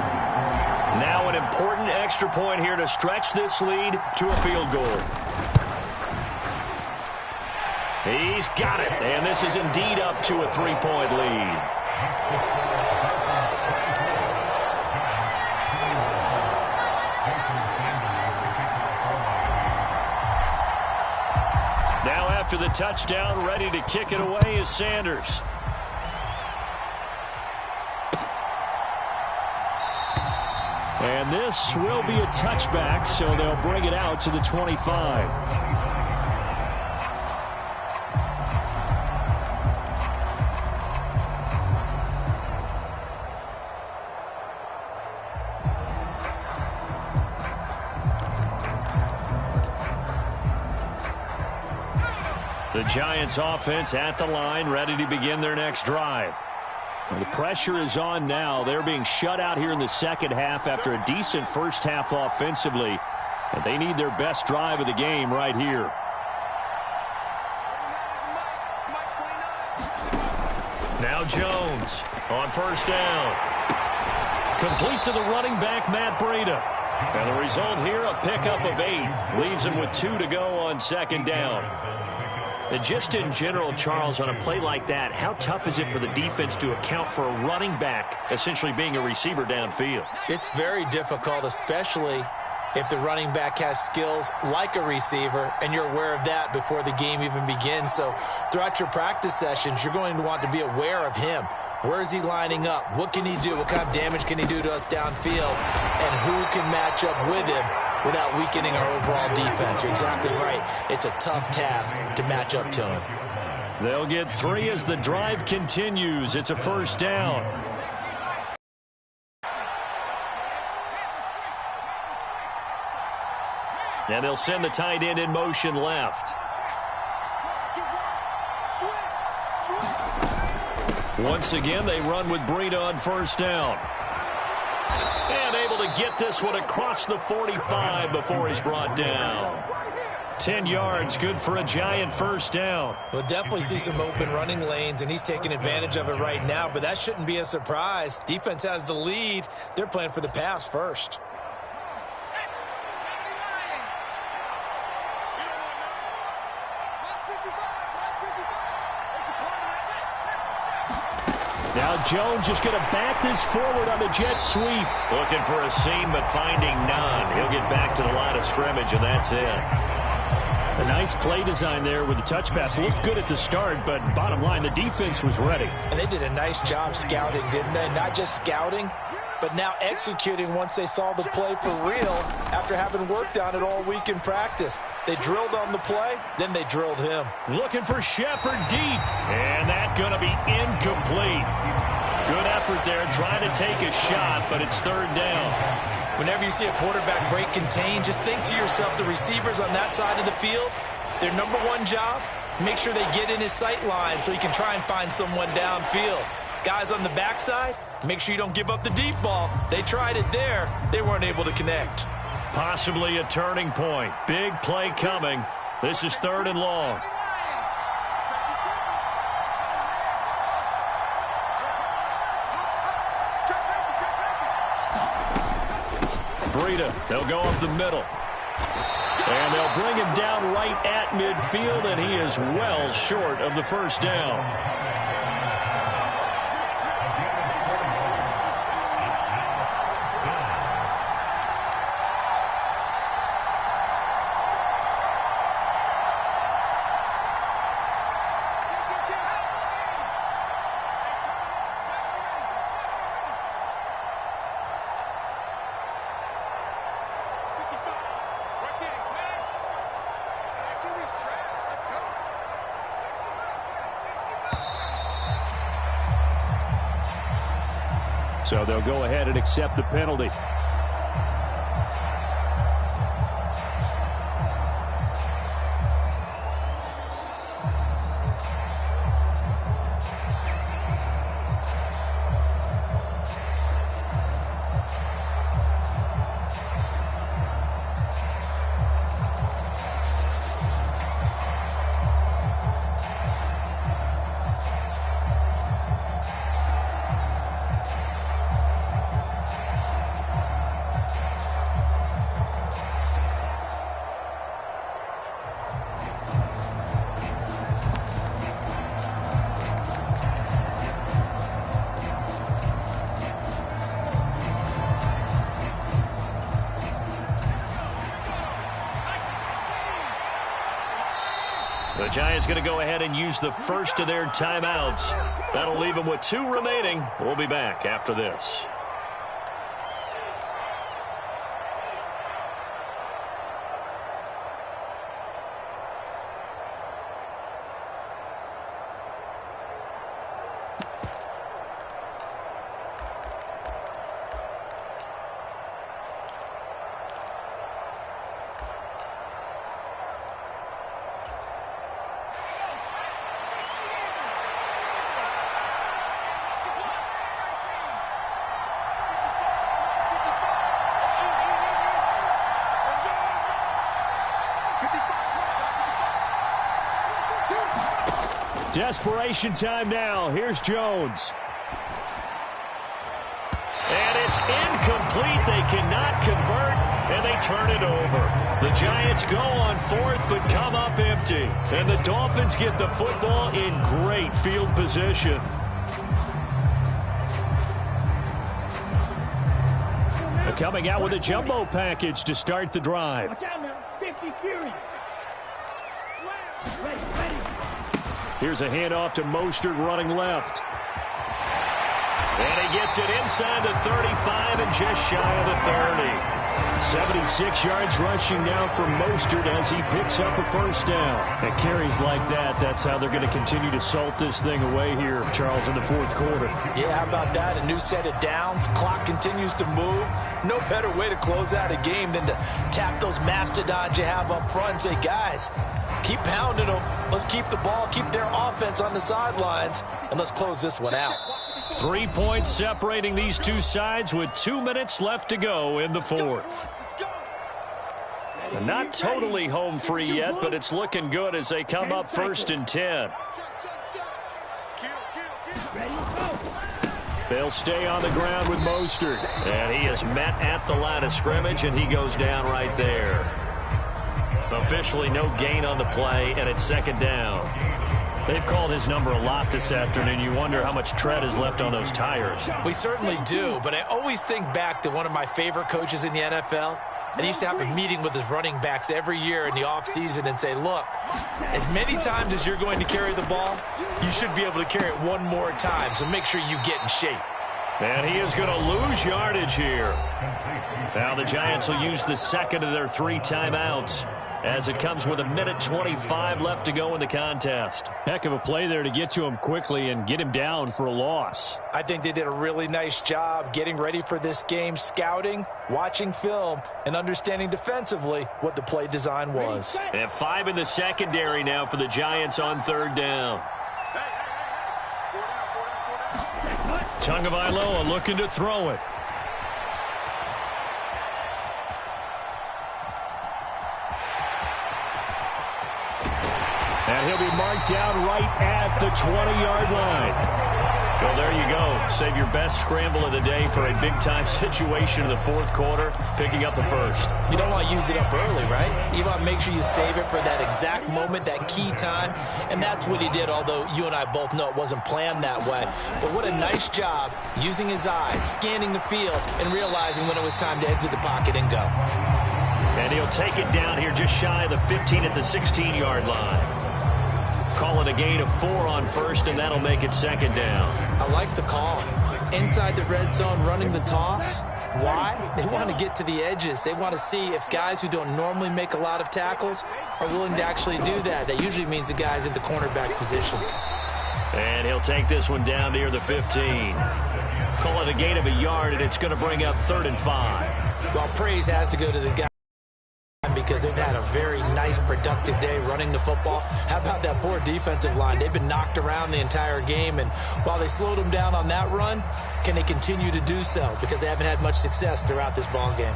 Speaker 1: Now an important extra point here to stretch this lead to a field goal. He's got it, and this is indeed up to a 3-point lead. Now after the touchdown, ready to kick it away is Sanders.
Speaker 3: And this will be a touchback, so they'll bring it out to the 25.
Speaker 1: The Giants offense at the line, ready to begin their next drive.
Speaker 3: Well, the pressure is on now. They're being shut out here in the second half after a decent first half offensively. And they need their best drive of the game right here.
Speaker 1: Now Jones on first down. Complete to the running back, Matt Breida. And the result here, a pickup of 8. Leaves him with 2 to go on second down. And just in general, Charles, on a play like that, how tough is it for the defense to account for a running back essentially being a receiver downfield?
Speaker 2: It's very difficult, especially if the running back has skills like a receiver, and you're aware of that before the game even begins. So throughout your practice sessions, you're going to want to be aware of him. Where is he lining up? What can he do? What kind of damage can he do to us downfield? And who can match up with him without weakening our overall defense? You're exactly right. It's a tough task to match up to him.
Speaker 3: They'll get 3 as the drive continues. It's a first down. And they'll send the tight end in motion left. Once again, they run with Breida on first down. And able to get this one across the 45 before he's brought down. 10 yards, good for a Giant first down.
Speaker 2: We'll definitely see some open running lanes, and he's taking advantage of it right now, but that shouldn't be a surprise. Defense has the lead. They're playing for the pass first.
Speaker 3: Now Jones just going to back this forward on the jet sweep.
Speaker 1: Looking for a seam, but finding none. He'll get back to the line of scrimmage, and that's it.
Speaker 3: A nice play design there with the touch pass. Looked good at the start, but bottom line, the defense was ready.
Speaker 2: And they did a nice job scouting, didn't they? Not just scouting, but now executing once they saw the play for real after having worked on it all week in practice. They drilled on the play, then they drilled him.
Speaker 3: Looking for Shepard deep, and that's going to be incomplete. Good effort there, trying to take a shot, but it's third down.
Speaker 2: Whenever you see a quarterback break contain, just think to yourself, the receivers on that side of the field, their number one job, make sure they get in his sight line so he can try and find someone downfield. Guys on the backside, make sure you don't give up the deep ball. They tried it there. They weren't able to connect.
Speaker 3: Possibly a turning point. Big play coming. This is third and long. Breida, they'll go up the middle. And they'll bring him down right at midfield, and he is well short of the first down. So they'll go ahead and accept the penalty. The Giants going to go ahead and use the first of their timeouts. That'll leave them with 2 remaining. We'll be back after this. Desperation time now. Here's Jones. And it's incomplete. They cannot convert, and they turn it over. The Giants go on 4th, but come up empty. And the Dolphins get the football in great field position. A coming out with a jumbo package to start the drive.
Speaker 4: Watch out now. 50 Fury. Ready.
Speaker 3: Here's a handoff to Mostert running left.
Speaker 1: And he gets it inside the 35 and just shy of the 30.
Speaker 3: 76 yards rushing now from Mostert as he picks up a first down. And carries like that, that's how they're going to continue to salt this thing away here, Charles, in the fourth quarter.
Speaker 2: Yeah, how about that? A new set of downs. Clock continues to move. No better way to close out a game than to tap those mastodons you have up front and say, guys, keep pounding them. Let's keep the ball, keep their offense on the sidelines, and let's close this one out.
Speaker 3: 3 points separating these two sides with 2 minutes left to go in the fourth.
Speaker 1: Not totally home free yet, but it's looking good as they come up 1st and 10.
Speaker 3: They'll stay on the ground with Mostert.
Speaker 1: And he is met at the line of scrimmage, and he goes down right there. Officially no gain on the play, and it's 2nd down.
Speaker 3: They've called his number a lot this afternoon. You wonder how much tread is left on those tires.
Speaker 2: We certainly do, but I always think back to one of my favorite coaches in the NFL. And he used to have a meeting with his running backs every year in the offseason and say, look, as many times as you're going to carry the ball, you should be able to carry it one more time, so make sure you get in shape.
Speaker 1: And he is going to lose yardage here. Now the Giants will use the second of their 3 timeouts as it comes with 1:25 left to go in the contest.
Speaker 3: Heck of a play there to get to him quickly and get him down for a loss.
Speaker 2: I think they did a really nice job getting ready for this game, scouting, watching film, and understanding defensively what the play design was.
Speaker 1: And 5 in the secondary now for the Giants on 3rd down.
Speaker 3: Tagovailoa looking to throw it. And he'll be marked down right at the 20-yard line.
Speaker 1: Well, there you go. Save your best scramble of the day for a big-time situation in the fourth quarter, picking up the first.
Speaker 2: You don't want to use it up early, right? You want to make sure you save it for that exact moment, that key time, and that's what he did, although you and I both know it wasn't planned that way. But what a nice job using his eyes, scanning the field, and realizing when it was time to exit the pocket and go.
Speaker 1: And he'll take it down here just shy of the 15 at the 16-yard line. Call it a gain of 4 on first, and that'll make it 2nd down.
Speaker 2: I like the call. Inside the red zone, running the toss. Why? They want to get to the edges. They want to see if guys who don't normally make a lot of tackles are willing to actually do that. That usually means the guy's in the cornerback position.
Speaker 1: And he'll take this one down near the 15. Call it a gain of 1 yard, and it's going to bring up 3rd and 5.
Speaker 2: Well, praise has to go to the guy, because they've had a very nice, productive day running the football. How about that poor defensive line? They've been knocked around the entire game, and while they slowed them down on that run, can they continue to do so? Because they haven't had much success throughout this ball game.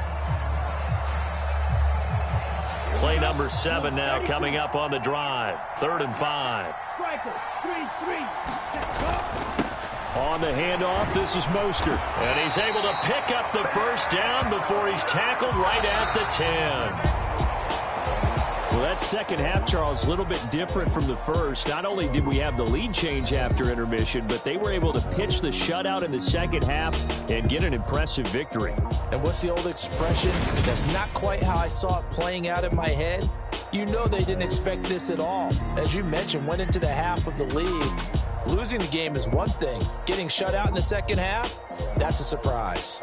Speaker 1: Play number 7 now coming up on the drive. 3rd and 5.
Speaker 3: On the handoff, this is Mostert.
Speaker 1: And he's able to pick up the first down before he's tackled right at the 10.
Speaker 3: Well, that second half, Charles, a little bit different from the first. Not only did we have the lead change after intermission, but they were able to pitch the shutout in the second half and get an impressive victory.
Speaker 2: And what's the old expression? That's not quite how I saw it playing out in my head. You know they didn't expect this at all. As you mentioned, went into the half with the lead. Losing the game is one thing. Getting shut out in the second half, that's a surprise.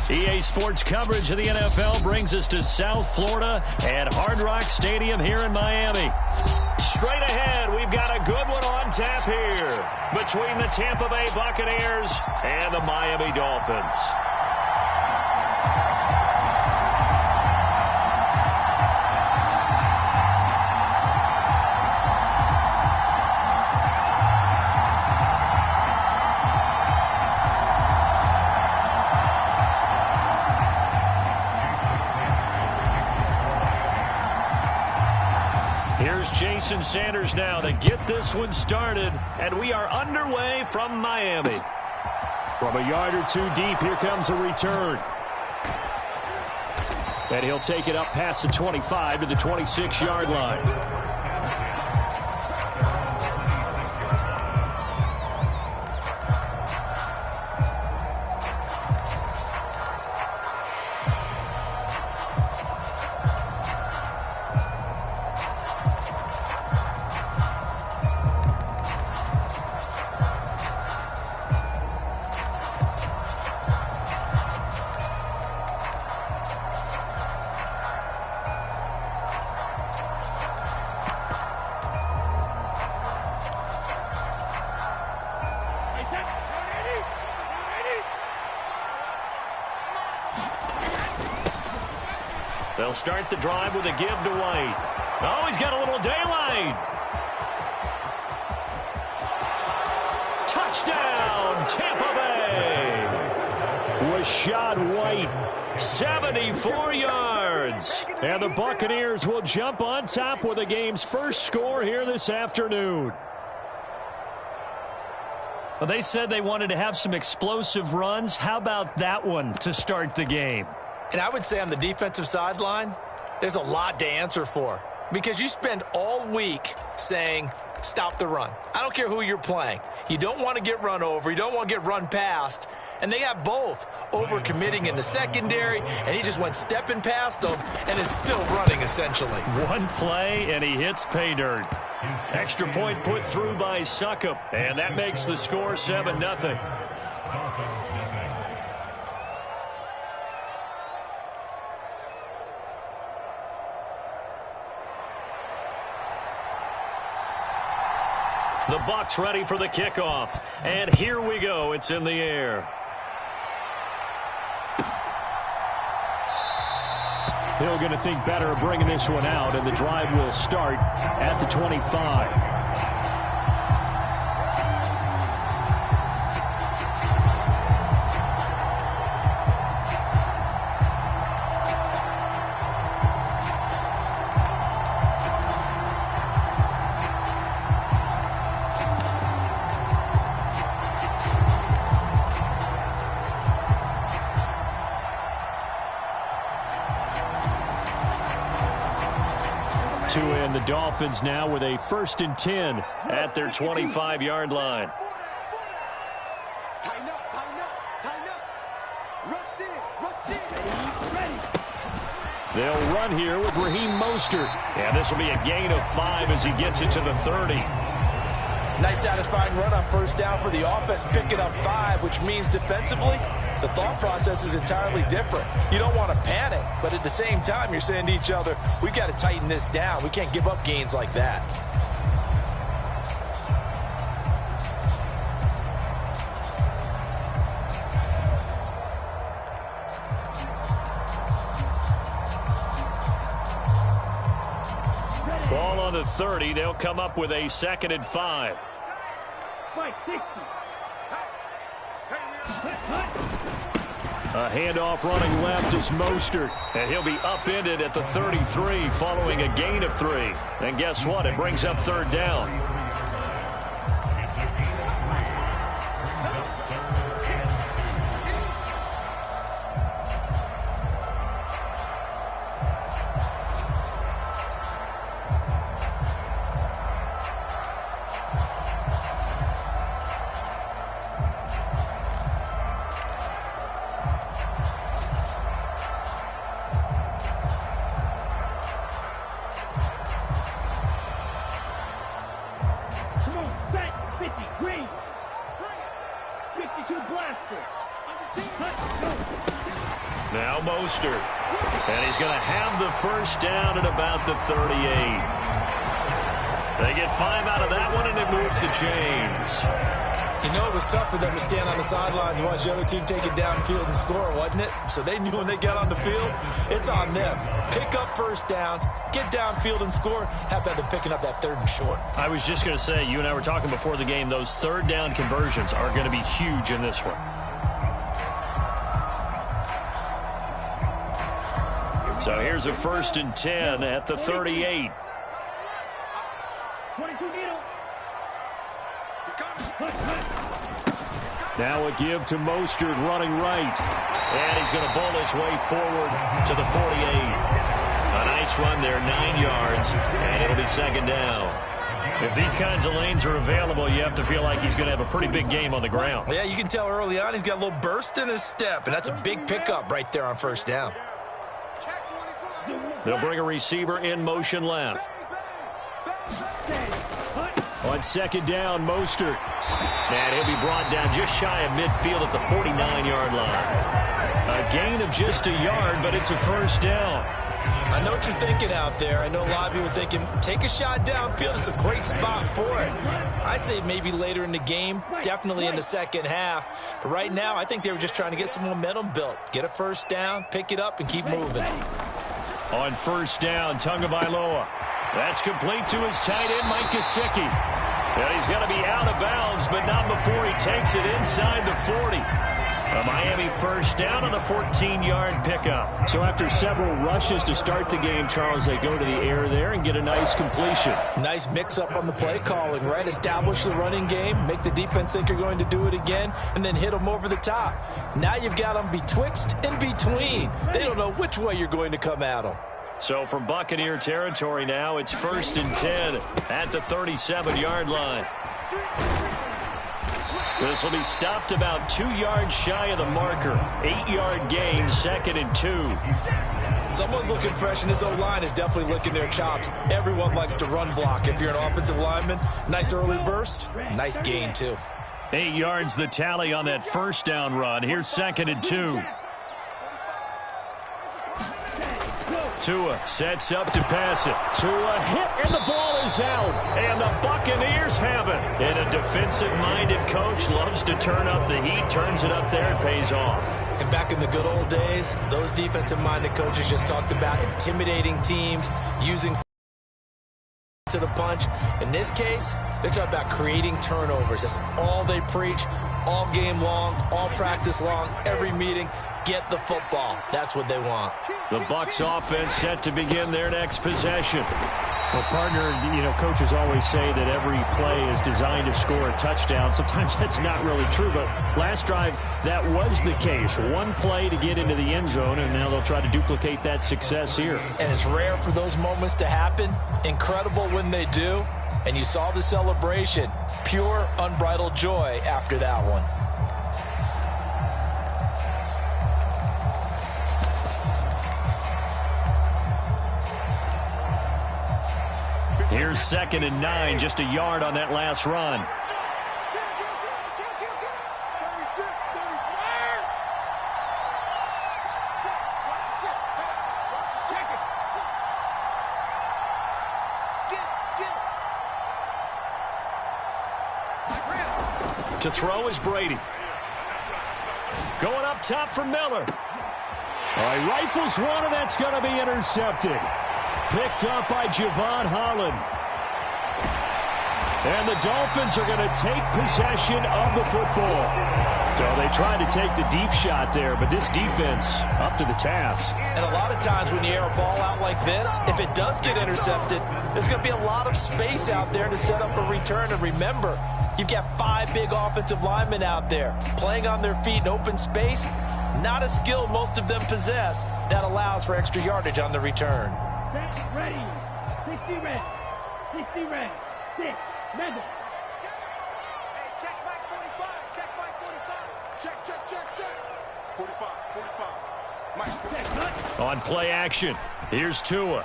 Speaker 3: EA Sports coverage of the NFL brings us to South Florida at Hard Rock Stadium here in Miami.
Speaker 1: Straight ahead, we've got a good one on tap here between the Tampa Bay Buccaneers and the Miami Dolphins. Here's Jason Sanders now to get this one started, and we are underway from Miami.
Speaker 3: From a yard or two deep, here comes a return. And he'll take it up past the 25 to the 26-yard line.
Speaker 1: They'll start the drive with a give to White. Oh, he's got a little daylight. Touchdown, Tampa Bay.
Speaker 3: Rashad White,
Speaker 1: 74 yards.
Speaker 3: And the Buccaneers will jump on top with the game's first score here this afternoon.
Speaker 1: Well, they said they wanted to have some explosive runs. How about that one to start the game?
Speaker 2: And I would say on the defensive sideline, there's a lot to answer for. Because you spend all week saying, stop the run. I don't care who you're playing. You don't want to get run over. You don't want to get run past. And they got both over-committing in the secondary, and he just went stepping past them and is still running, essentially.
Speaker 1: One play, and he hits pay dirt. Extra point put through by Succop, and that makes the score 7-0. The Bucs ready for the kickoff. And here we go. It's in the air.
Speaker 3: Hill going to think better of bringing this one out, and the drive will start at the 25. And the Dolphins now with a 1st and 10
Speaker 1: at their 25-yard line.
Speaker 5: Tighten up, tighten up, tighten up. Rush in, ready.
Speaker 3: They'll run here with Raheem Mostert.
Speaker 1: And this will be a gain of 5 as he gets it to the 30.
Speaker 2: Nice satisfying run on first down for the offense, picking up 5, which means defensively, the thought process is entirely different. You don't want to panic, but at the same time, you're saying to each other, we've got to tighten this down. We can't give up gains like that.
Speaker 1: Ball on the 30. They'll come up with a 2nd and 5.
Speaker 4: Mike, 60.
Speaker 3: A handoff running left is Mostert.
Speaker 1: And he'll be upended at the 33 following a gain of 3. And guess what? It brings up 3rd down.
Speaker 4: Come on, set, 50, green. 52 blaster.
Speaker 1: Now Mostert. And he's going to have the first down at about the 38. They get 5 out of that one, and it moves the chains.
Speaker 2: You know, it was tough for them to stand on the sidelines and watch the other team take it downfield and score, wasn't it? So they knew when they got on the field, it's on them. Pick up first downs, get downfield and score. How about them picking up that 3rd and short?
Speaker 3: I was just going to say, you and I were talking before the game, those 3rd down conversions are going to be huge in this one.
Speaker 1: So here's a 1st and 10 at the 38.
Speaker 4: 22 needle.
Speaker 3: Now a give to Mostert running right.
Speaker 1: And he's going to bowl his way forward to the 48. A nice run there, 9 yards, and it'll be 2nd down.
Speaker 3: If these kinds of lanes are available, you have to feel like he's going to have a pretty big game on the ground.
Speaker 2: Yeah, you can tell early on he's got a little burst in his step, and that's a big pickup right there on 1st down.
Speaker 1: They'll bring a receiver in motion left.
Speaker 3: On 2nd down, Mostert.
Speaker 1: And he'll be brought down just shy of midfield at the 49-yard line. A gain of just a yard, but it's a 1st down.
Speaker 2: I know what you're thinking out there. I know a lot of you are thinking, take a shot downfield. It's a great spot for it. I'd say maybe later in the game, definitely in the 2nd half. But right now, I think they were just trying to get some momentum built. Get a 1st down, pick it up, and keep moving.
Speaker 3: On 1st down, Tagovailoa. That's complete to his tight end, Mike Gesicki.
Speaker 1: And he's going to be out of bounds, but not before he takes it inside the 40. A Miami 1st down on the 14-yard pickup.
Speaker 3: So after several rushes to start the game, Charles, they go to the air there and get a nice completion.
Speaker 2: Nice mix-up on the play calling, right? Establish the running game, make the defense think you're going to do it again, and then hit them over the top. Now you've got them betwixt and between. They don't know which way you're going to come at them.
Speaker 1: So from Buccaneer territory now, it's 1st and 10 at the 37-yard line. This will be stopped about 2 yards shy of the marker. 8-yard gain, 2nd and 2.
Speaker 2: Someone's looking fresh, and his O-line is definitely licking their chops. Everyone likes to run block. If you're an offensive lineman, nice early burst, nice gain too.
Speaker 3: 8 yards the tally on that 1st down run. Here's 2nd and 2.
Speaker 1: Tua sets up to pass it.
Speaker 3: Tua hit, and the ball is out.
Speaker 1: And the Buccaneers have it. And a defensive-minded coach loves to turn up the heat, turns it up there, and pays off.
Speaker 2: And back in the good old days, those defensive-minded coaches just talked about intimidating teams, using to the punch. In this case, they're talking about creating turnovers. That's all they preach, all game long, all practice long, every meeting. Get the football. That's what they want.
Speaker 1: The Bucs offense set to begin their next possession.
Speaker 3: Well, partner, you know, coaches always say that every play is designed to score a touchdown. Sometimes that's not really true, but last drive, that was the case. One play to get into the end zone, and now they'll try to duplicate that success here.
Speaker 2: And it's rare for those moments to happen. Incredible when they do. And you saw the celebration. Pure, unbridled joy after that one.
Speaker 1: Here's 2nd and 9, just a yard on that last run. To throw is Brady. Going up top for Miller.
Speaker 3: All right, rifles one, and that's going to be intercepted. Picked up by Javon Holland. And the Dolphins are going to take possession of the football. So they tried to take the deep shot there, but this defense up to the task.
Speaker 2: And a lot of times when you air a ball out like this, if it does get intercepted, there's going to be a lot of space out there to set up a return. And remember, you've got 5 big offensive linemen out there playing on their feet in open space. Not a skill most of them possess that allows for extra yardage on the return.
Speaker 4: Ready. 60 red. 60 red. 6. Mendel.
Speaker 5: Hey, check Mike 45. Check Mike 45. Check. 45. Mike 45.
Speaker 1: On play action, here's Tua.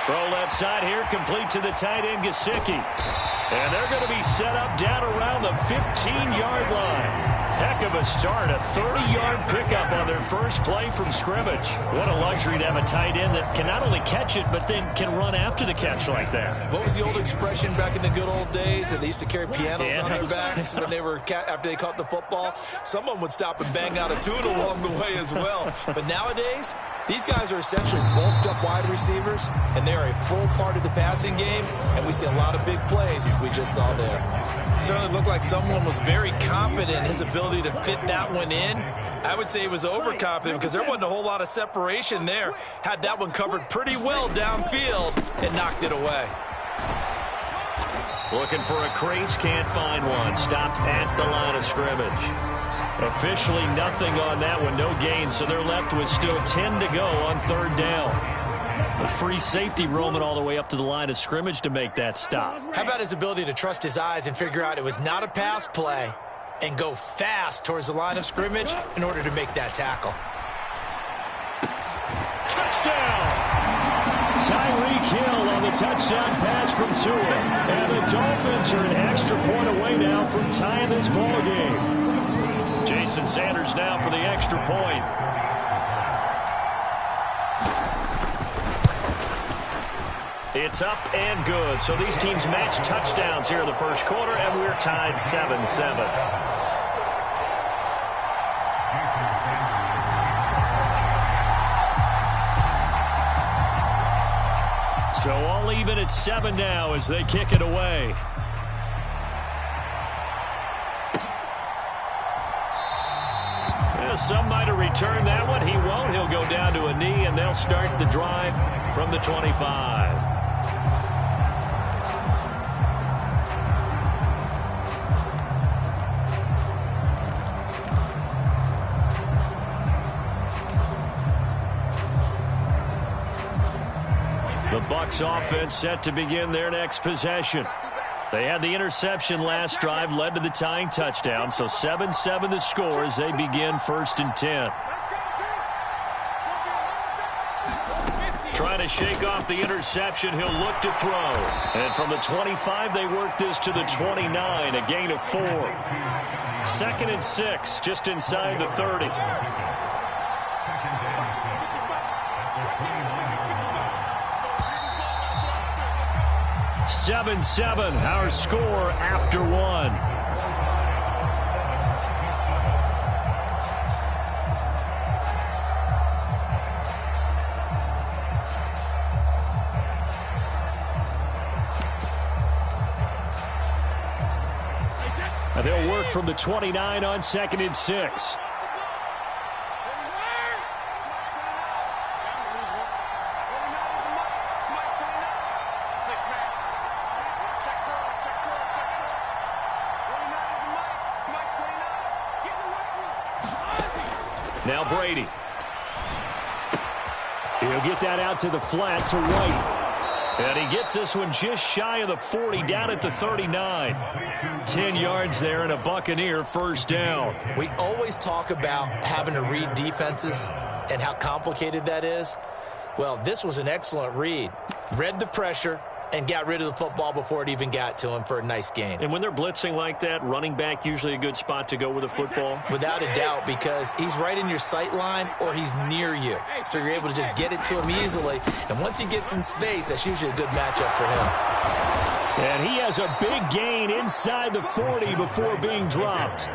Speaker 3: Throw left side here, complete to the tight end, Gesicki. And they're going to be set up down around the 15-yard line. Heck of a start, a 30-yard pickup on their first play from scrimmage. What a luxury to have a tight end that can not only catch it, but then can run after the catch like that.
Speaker 2: What was the old expression back in the good old days that they used to carry pianos on their backs when they were after they caught the football? Someone would stop and bang out a tune along the way as well. But nowadays, these guys are essentially bulked up wide receivers, and they are a full part of the passing game, and we see a lot of big plays as we just saw there. Certainly looked like someone was very confident in his ability to fit that one in. I would say he was overconfident because there wasn't a whole lot of separation there. Had that one covered pretty well downfield and knocked it away.
Speaker 1: Looking for a crease, can't find one. Stopped at the line of scrimmage. Officially nothing on that one, no gain, so they're left with still 10 to go on third down. A free safety roaming all the way up to the line of scrimmage to make that stop.
Speaker 2: How about his ability to trust his eyes and figure out it was not a pass play and go fast towards the line of scrimmage in order to make that tackle.
Speaker 3: Touchdown! Tyreek Hill on the touchdown pass from Tua. And the Dolphins are an extra point away now from tying this ball game.
Speaker 1: Jason Sanders now for the extra point. It's up and good. So these teams match touchdowns here in the first quarter, and we're tied 7-7. So all even at 7 now as they kick it away. Some might have returned that one. He won't. He'll go down to a knee, and they'll start the drive from the 25. The Bucs offense set to begin their next possession. They had the interception last drive, led to the tying touchdown, so 7-7 the score as they begin 1st and 10. Trying to shake off the interception, he'll look to throw. And from the 25, they work this to the 29, a gain of 4. 2nd and 6, just inside the 30. 7-7, our score after 1. And they'll work from the 29 on 2nd and 6. Now Brady. He'll get that out to the flat to White. And he gets this one just shy of the 40, down at the 39. 10 yards there and a Buccaneer first down.
Speaker 2: We always talk about having to read defenses and how complicated that is. Well, this was an excellent read. Read the pressure and got rid of the football before it even got to him for a nice gain.
Speaker 1: And when they're blitzing like that, running back usually a good spot to go with the football?
Speaker 2: Without a doubt, because he's right in your sight line or he's near you. So you're able to just get it to him easily. And once he gets in space, that's usually a good matchup for him.
Speaker 3: And he has a big gain inside the 40 before being dropped.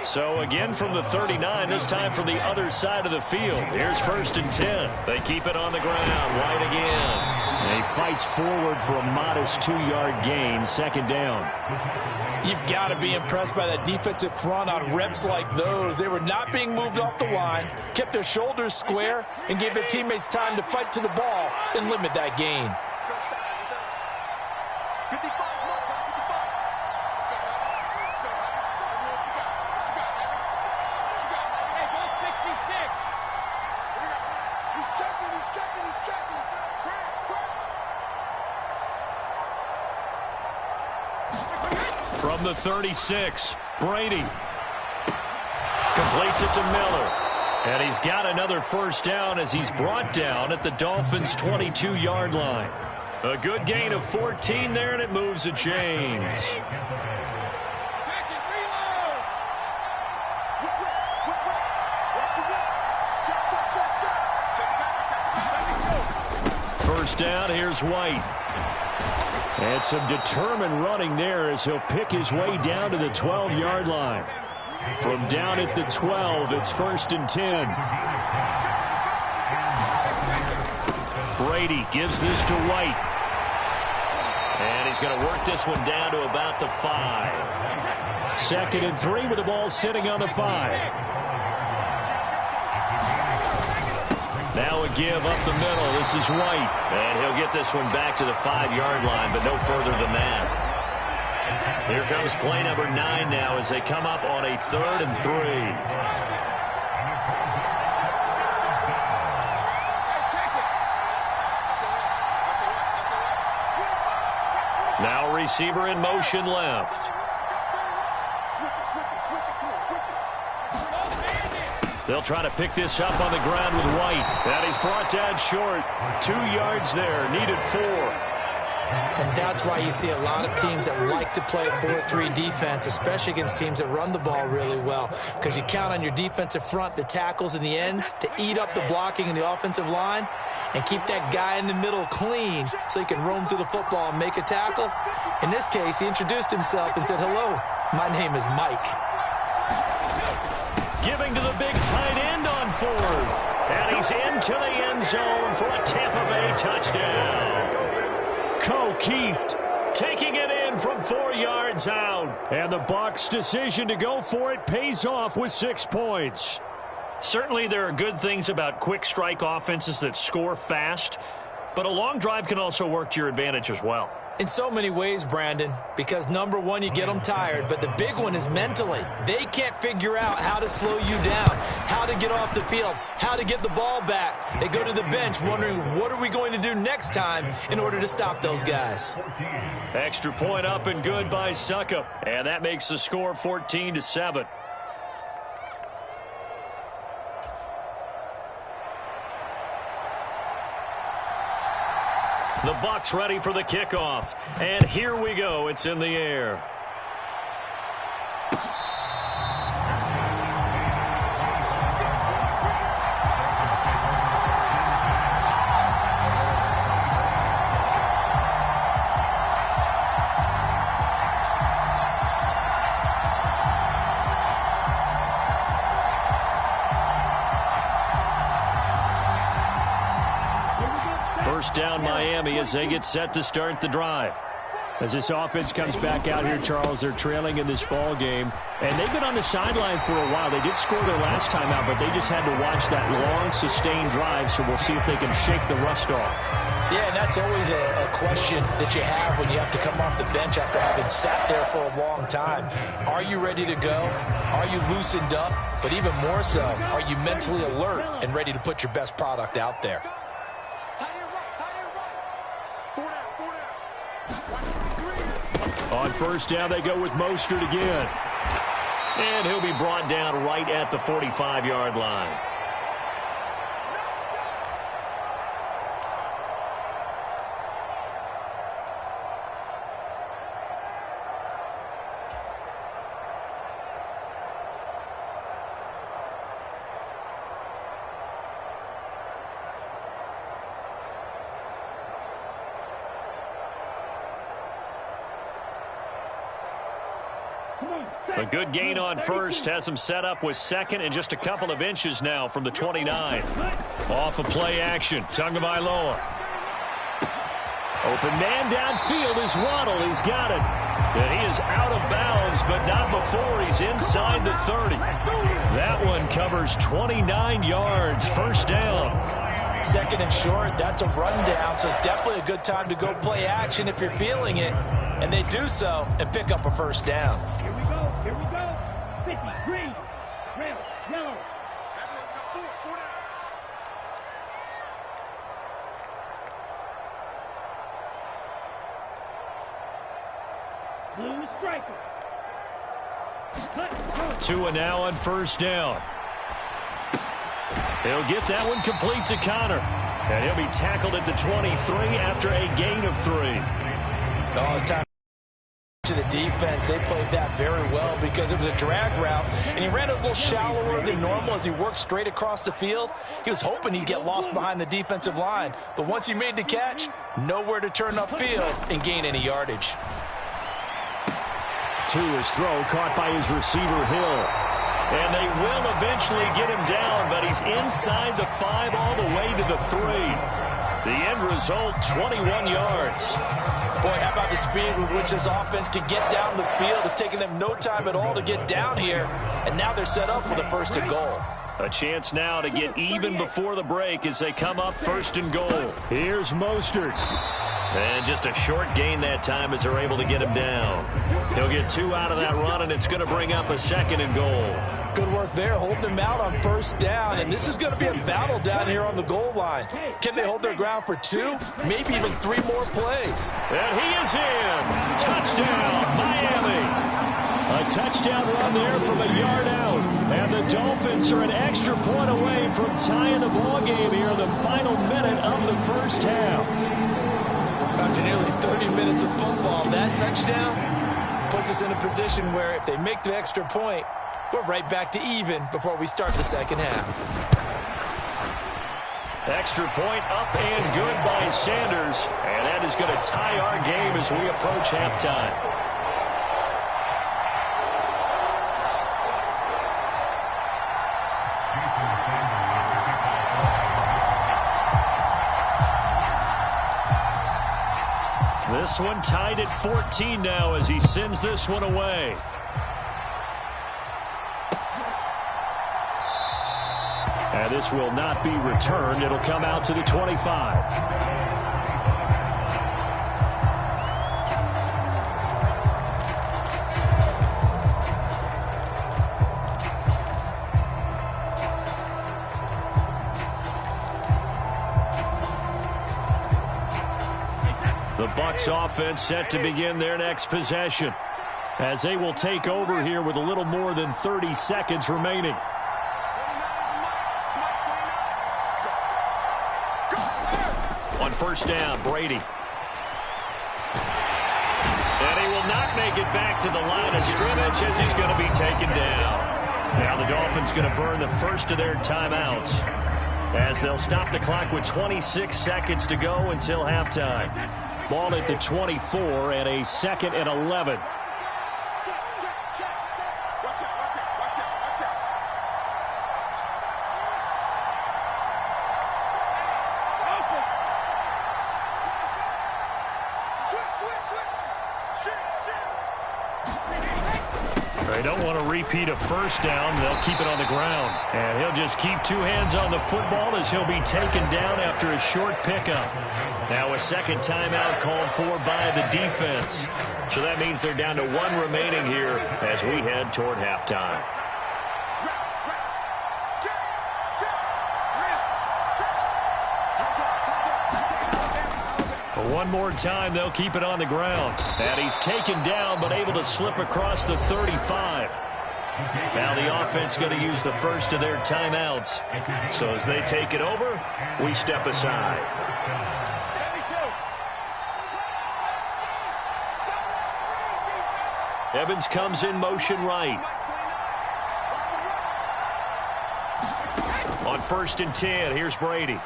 Speaker 1: So again from the 39, this time from the other side of the field. Here's 1st and 10. They keep it on the ground. White again.
Speaker 3: And he fights forward for a modest 2-yard gain, 2nd down.
Speaker 2: You've got to be impressed by that defensive front on reps like those. They were not being moved off the line, kept their shoulders square, and gave their teammates time to fight to the ball and limit that gain.
Speaker 1: From the 36, Brady completes it to Miller.
Speaker 3: And he's got another first down as he's brought down at the Dolphins' 22-yard line. A good gain of 14 there, and it moves the chains. First down, here's White. And some determined running there as he'll pick his way down to the 12-yard line. From down at the 12, it's 1st and 10. Brady gives this to White. And he's going to work this one down to about the 5. 2nd and 3 with the ball sitting on the 5. Now a give up the middle. This is White. And he'll get this one back to the 5-yard line, but no further than that. Here comes play number 9 now as they come up on a 3rd and 3. Now receiver in motion left. They'll try to pick this up on the ground with White. And he's brought down short. 2 yards there. Needed 4.
Speaker 6: And that's why you see a lot of teams that like to play a 4-3 defense, especially against teams that run the ball really well, because you count on your defensive front, the tackles and the ends, to eat up the blocking in the offensive line and keep that guy in the middle clean so he can roam through the football and make a tackle. In this case, he introduced himself and said, "Hello, my name is Mike."
Speaker 3: Giving to the big tight end on 4th. And he's into the end zone for a Tampa Bay touchdown. O'Keefe taking it in from 4 yards out. And the Bucs' decision to go for it pays off with 6 points.
Speaker 1: Certainly there are good things about quick strike offenses that score fast, but a long drive can also work to your advantage as well.
Speaker 6: In so many ways, Brandon, because number one, you get them tired, but the big one is mentally. They can't figure out how to slow you down, how to get off the field, how to get the ball back. They go to the bench wondering, what are we going to do next time in order to stop those guys?
Speaker 3: Extra point up and good by Suckup, and that makes the score 14-7. The Bucs ready for the kickoff. And here we go. It's in the air. First down Miami as they get set to start the drive. As this offense comes back out here, Charles, they're trailing in this ball game. And they've been on the sideline for a while. They did score their last time out, but they just had to watch that long, sustained drive, so we'll see if they can shake the rust off.
Speaker 2: Yeah, and that's always a question that you have when you have to come off the bench after having sat there for a long time. Are you ready to go? Are you loosened up? But even more so, are you mentally alert and ready to put your best product out there?
Speaker 3: On first down, they go with Mostert again.
Speaker 1: And he'll be brought down right at the 45-yard line.
Speaker 3: A good gain on first has him set up with 2nd and just a couple of inches now from the 29. Off of play action, Tagovailoa. Open man downfield is Waddle. He's got it. And he is out of bounds, but not before he's inside the 30. That one covers 29 yards. First down.
Speaker 2: 2nd and short, that's a rundown, so it's definitely a good time to go play action if you're feeling it. And they do so and pick up a first down.
Speaker 4: Here we go. 50, green, red, yellow. Blue striker.
Speaker 3: Tua now on first down. He'll get that one complete to Connor. And he'll be tackled at the 23 after a gain of 3.
Speaker 6: Oh, it's time to the defense. They played that very well because it was a drag route, and he ran a little shallower than normal as he worked straight across the field. He was hoping he'd get lost behind the defensive line, but once he made the catch, nowhere to turn upfield and gain any yardage.
Speaker 3: To his throw, caught by his receiver, Hill.
Speaker 1: And they will eventually get him down, but he's inside the 5 all the way to the 3. The end result, 21 yards.
Speaker 6: Boy, how about the speed with which this offense can get down the field? It's taken them no time at all to get down here, and now they're set up with a 1st and goal.
Speaker 1: A chance now to get even before the break as they come up 1st and goal.
Speaker 3: Here's Mostert.
Speaker 1: And just a short gain that time as they're able to get him down. He'll get 2 out of that run, and it's going to bring up a 2nd and goal.
Speaker 6: Good work there, holding them out on 1st down, and this is going to be a battle down here on the goal line. Can they hold their ground for 2, maybe even 3 more plays?
Speaker 1: And he is in. Touchdown, Miami.
Speaker 3: A touchdown run there from a yard out. And the Dolphins are an extra point away from tying the ball game here in the final minute of the 1st half.
Speaker 6: After nearly 30 minutes of football, that touchdown puts us in a position where if they make the extra point, we're right back to even before we start the 2nd half.
Speaker 1: Extra point up and good by Sanders. And that is going to tie our game as we approach halftime. This one tied at 14 now as he sends this one away.
Speaker 3: And this will not be returned. It'll come out to the 25.
Speaker 1: The Bucs offense set to begin their next possession
Speaker 3: as they will take over here with a little more than 30 seconds remaining.
Speaker 1: On 1st down, Brady. And he will not make it back to the line of scrimmage as he's going to be taken down. Now the Dolphins going to burn the first of their timeouts as they'll stop the clock with 26 seconds to go until halftime.
Speaker 3: Ball at the 24 and a 2nd and 11.
Speaker 1: They don't want to repeat a 1st down. They'll keep it on the ground. And he'll just keep 2 hands on the football as he'll be taken down after a short pickup. Now a 2nd timeout called for by the defense. So that means they're down to 1 remaining here as we head toward halftime. One more time, they'll keep it on the ground. And he's taken down, but able to slip across the 35. Now the offense going to use the first of their timeouts. So as they take it over, we step aside. Evans comes in motion right. On 1st and 10, here's Brady.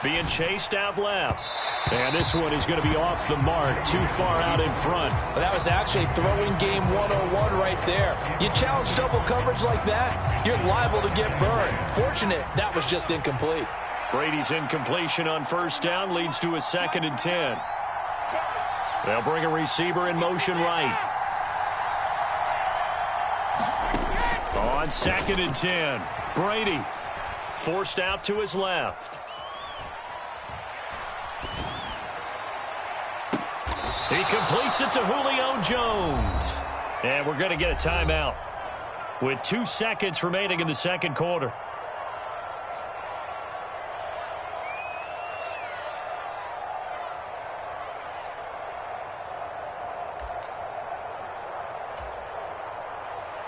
Speaker 1: Being chased out left.
Speaker 3: And this one is going to be off the mark, too far out in front.
Speaker 6: Well, that was actually throwing game 101 right there. You challenge double coverage like that, you're liable to get burned. Fortunate, that was just incomplete.
Speaker 1: Brady's incompletion on 1st down leads to a 2nd and 10. They'll bring a receiver in motion right. On 2nd and 10, Brady forced out to his left. He completes it to Julio Jones. And we're going to get a timeout with 2 seconds remaining in the 2nd quarter.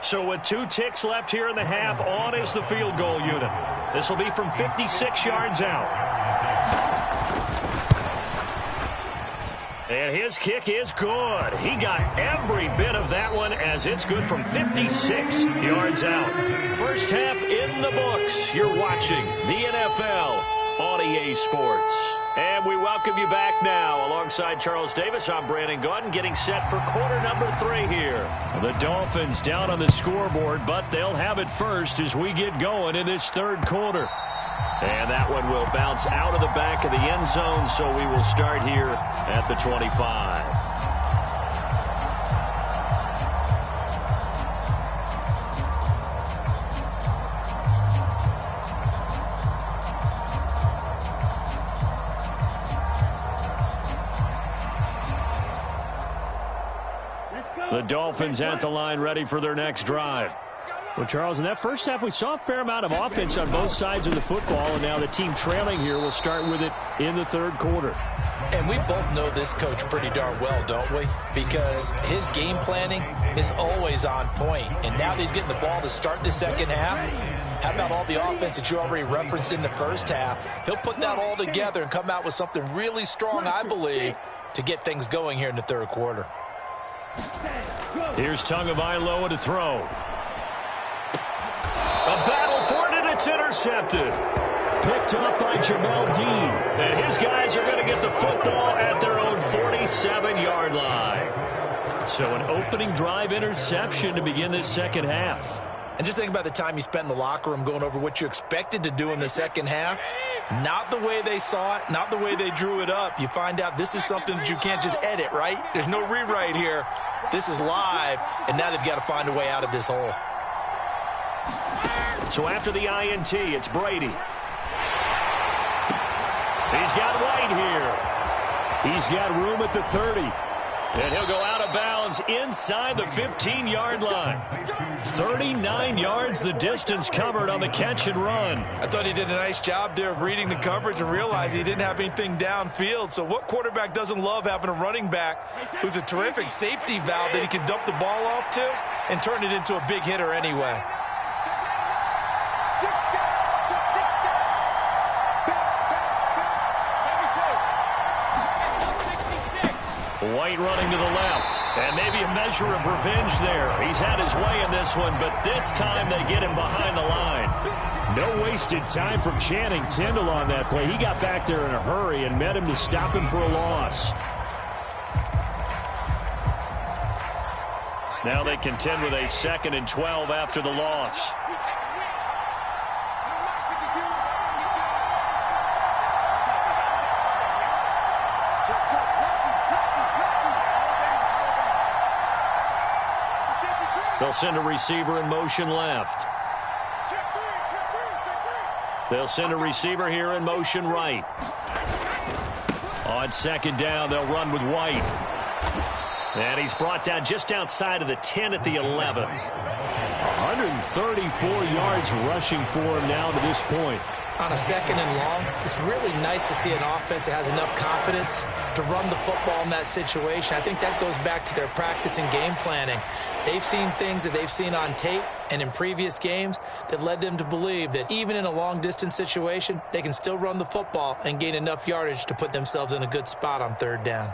Speaker 3: So with 2 ticks left here in the half, on is the field goal unit. This will be from 56 yards out. And his kick is good. He got every bit of that one as it's good from 56 yards out. First half in the books. You're watching the NFL on EA Sports. And we welcome you back now. Alongside Charles Davis, I'm Brandon Gaudin, getting set for quarter number 3 here. The Dolphins down on the scoreboard, but they'll have it first as we get going in this third quarter. And that one will bounce out of the back of the end zone, so we will start here at the 25. The Dolphins at the line, ready for their next drive. Well, Charles, in that first half, we saw a fair amount of offense on both sides of the football, and now the team trailing here will start with it in the third quarter.
Speaker 6: And we both know this coach pretty darn well, don't we? Because his game planning is always on point. And now that he's getting the ball to start the second half, how about all the offense that you already referenced in the first half? He'll put that all together and come out with something really strong, I believe, to get things going here in the third quarter.
Speaker 3: Here's Tagovailoa to throw. A battle for it, and it's intercepted. Picked up by Jamel Dean. And his guys are going to get the football at their own 47-yard line. So an opening drive interception to begin this second half.
Speaker 6: And just think about the time you spent in the locker room going over what you expected to do in the second half. Not the way they saw it, not the way they drew it up. You find out this is something that you can't just edit, right? There's no rewrite here. This is live, and now they've got to find a way out of this hole.
Speaker 3: So after the INT, it's Brady. He's got White here. He's got room at the 30. And he'll go out of bounds inside the 15-yard line. 39 yards the distance covered on the catch and run.
Speaker 6: I thought he did a nice job there of reading the coverage and realizing he didn't have anything downfield. So what quarterback doesn't love having a running back who's a terrific safety valve that he can dump the ball off to and turn it into a big hitter anyway?
Speaker 3: White running to the left, and maybe a measure of revenge there. He's had his way in this one, but this time they get him behind the line. No wasted time from Channing Tindall on that play. He got back there in a hurry and met him to stop him for a loss. Now they contend with a 2nd and 12 after the loss. They'll send a receiver in motion left. They'll send a receiver here in motion right. On 2nd down, they'll run with White. And he's brought down just outside of the 10 at the 11. 134 yards rushing for him now to this point.
Speaker 6: On a 2nd and long, it's really nice to see an offense that has enough confidence to run the football in that situation. I think that goes back to their practice and game planning. They've seen things that they've seen on tape and in previous games that led them to believe that even in a long-distance situation, they can still run the football and gain enough yardage to put themselves in a good spot on 3rd down.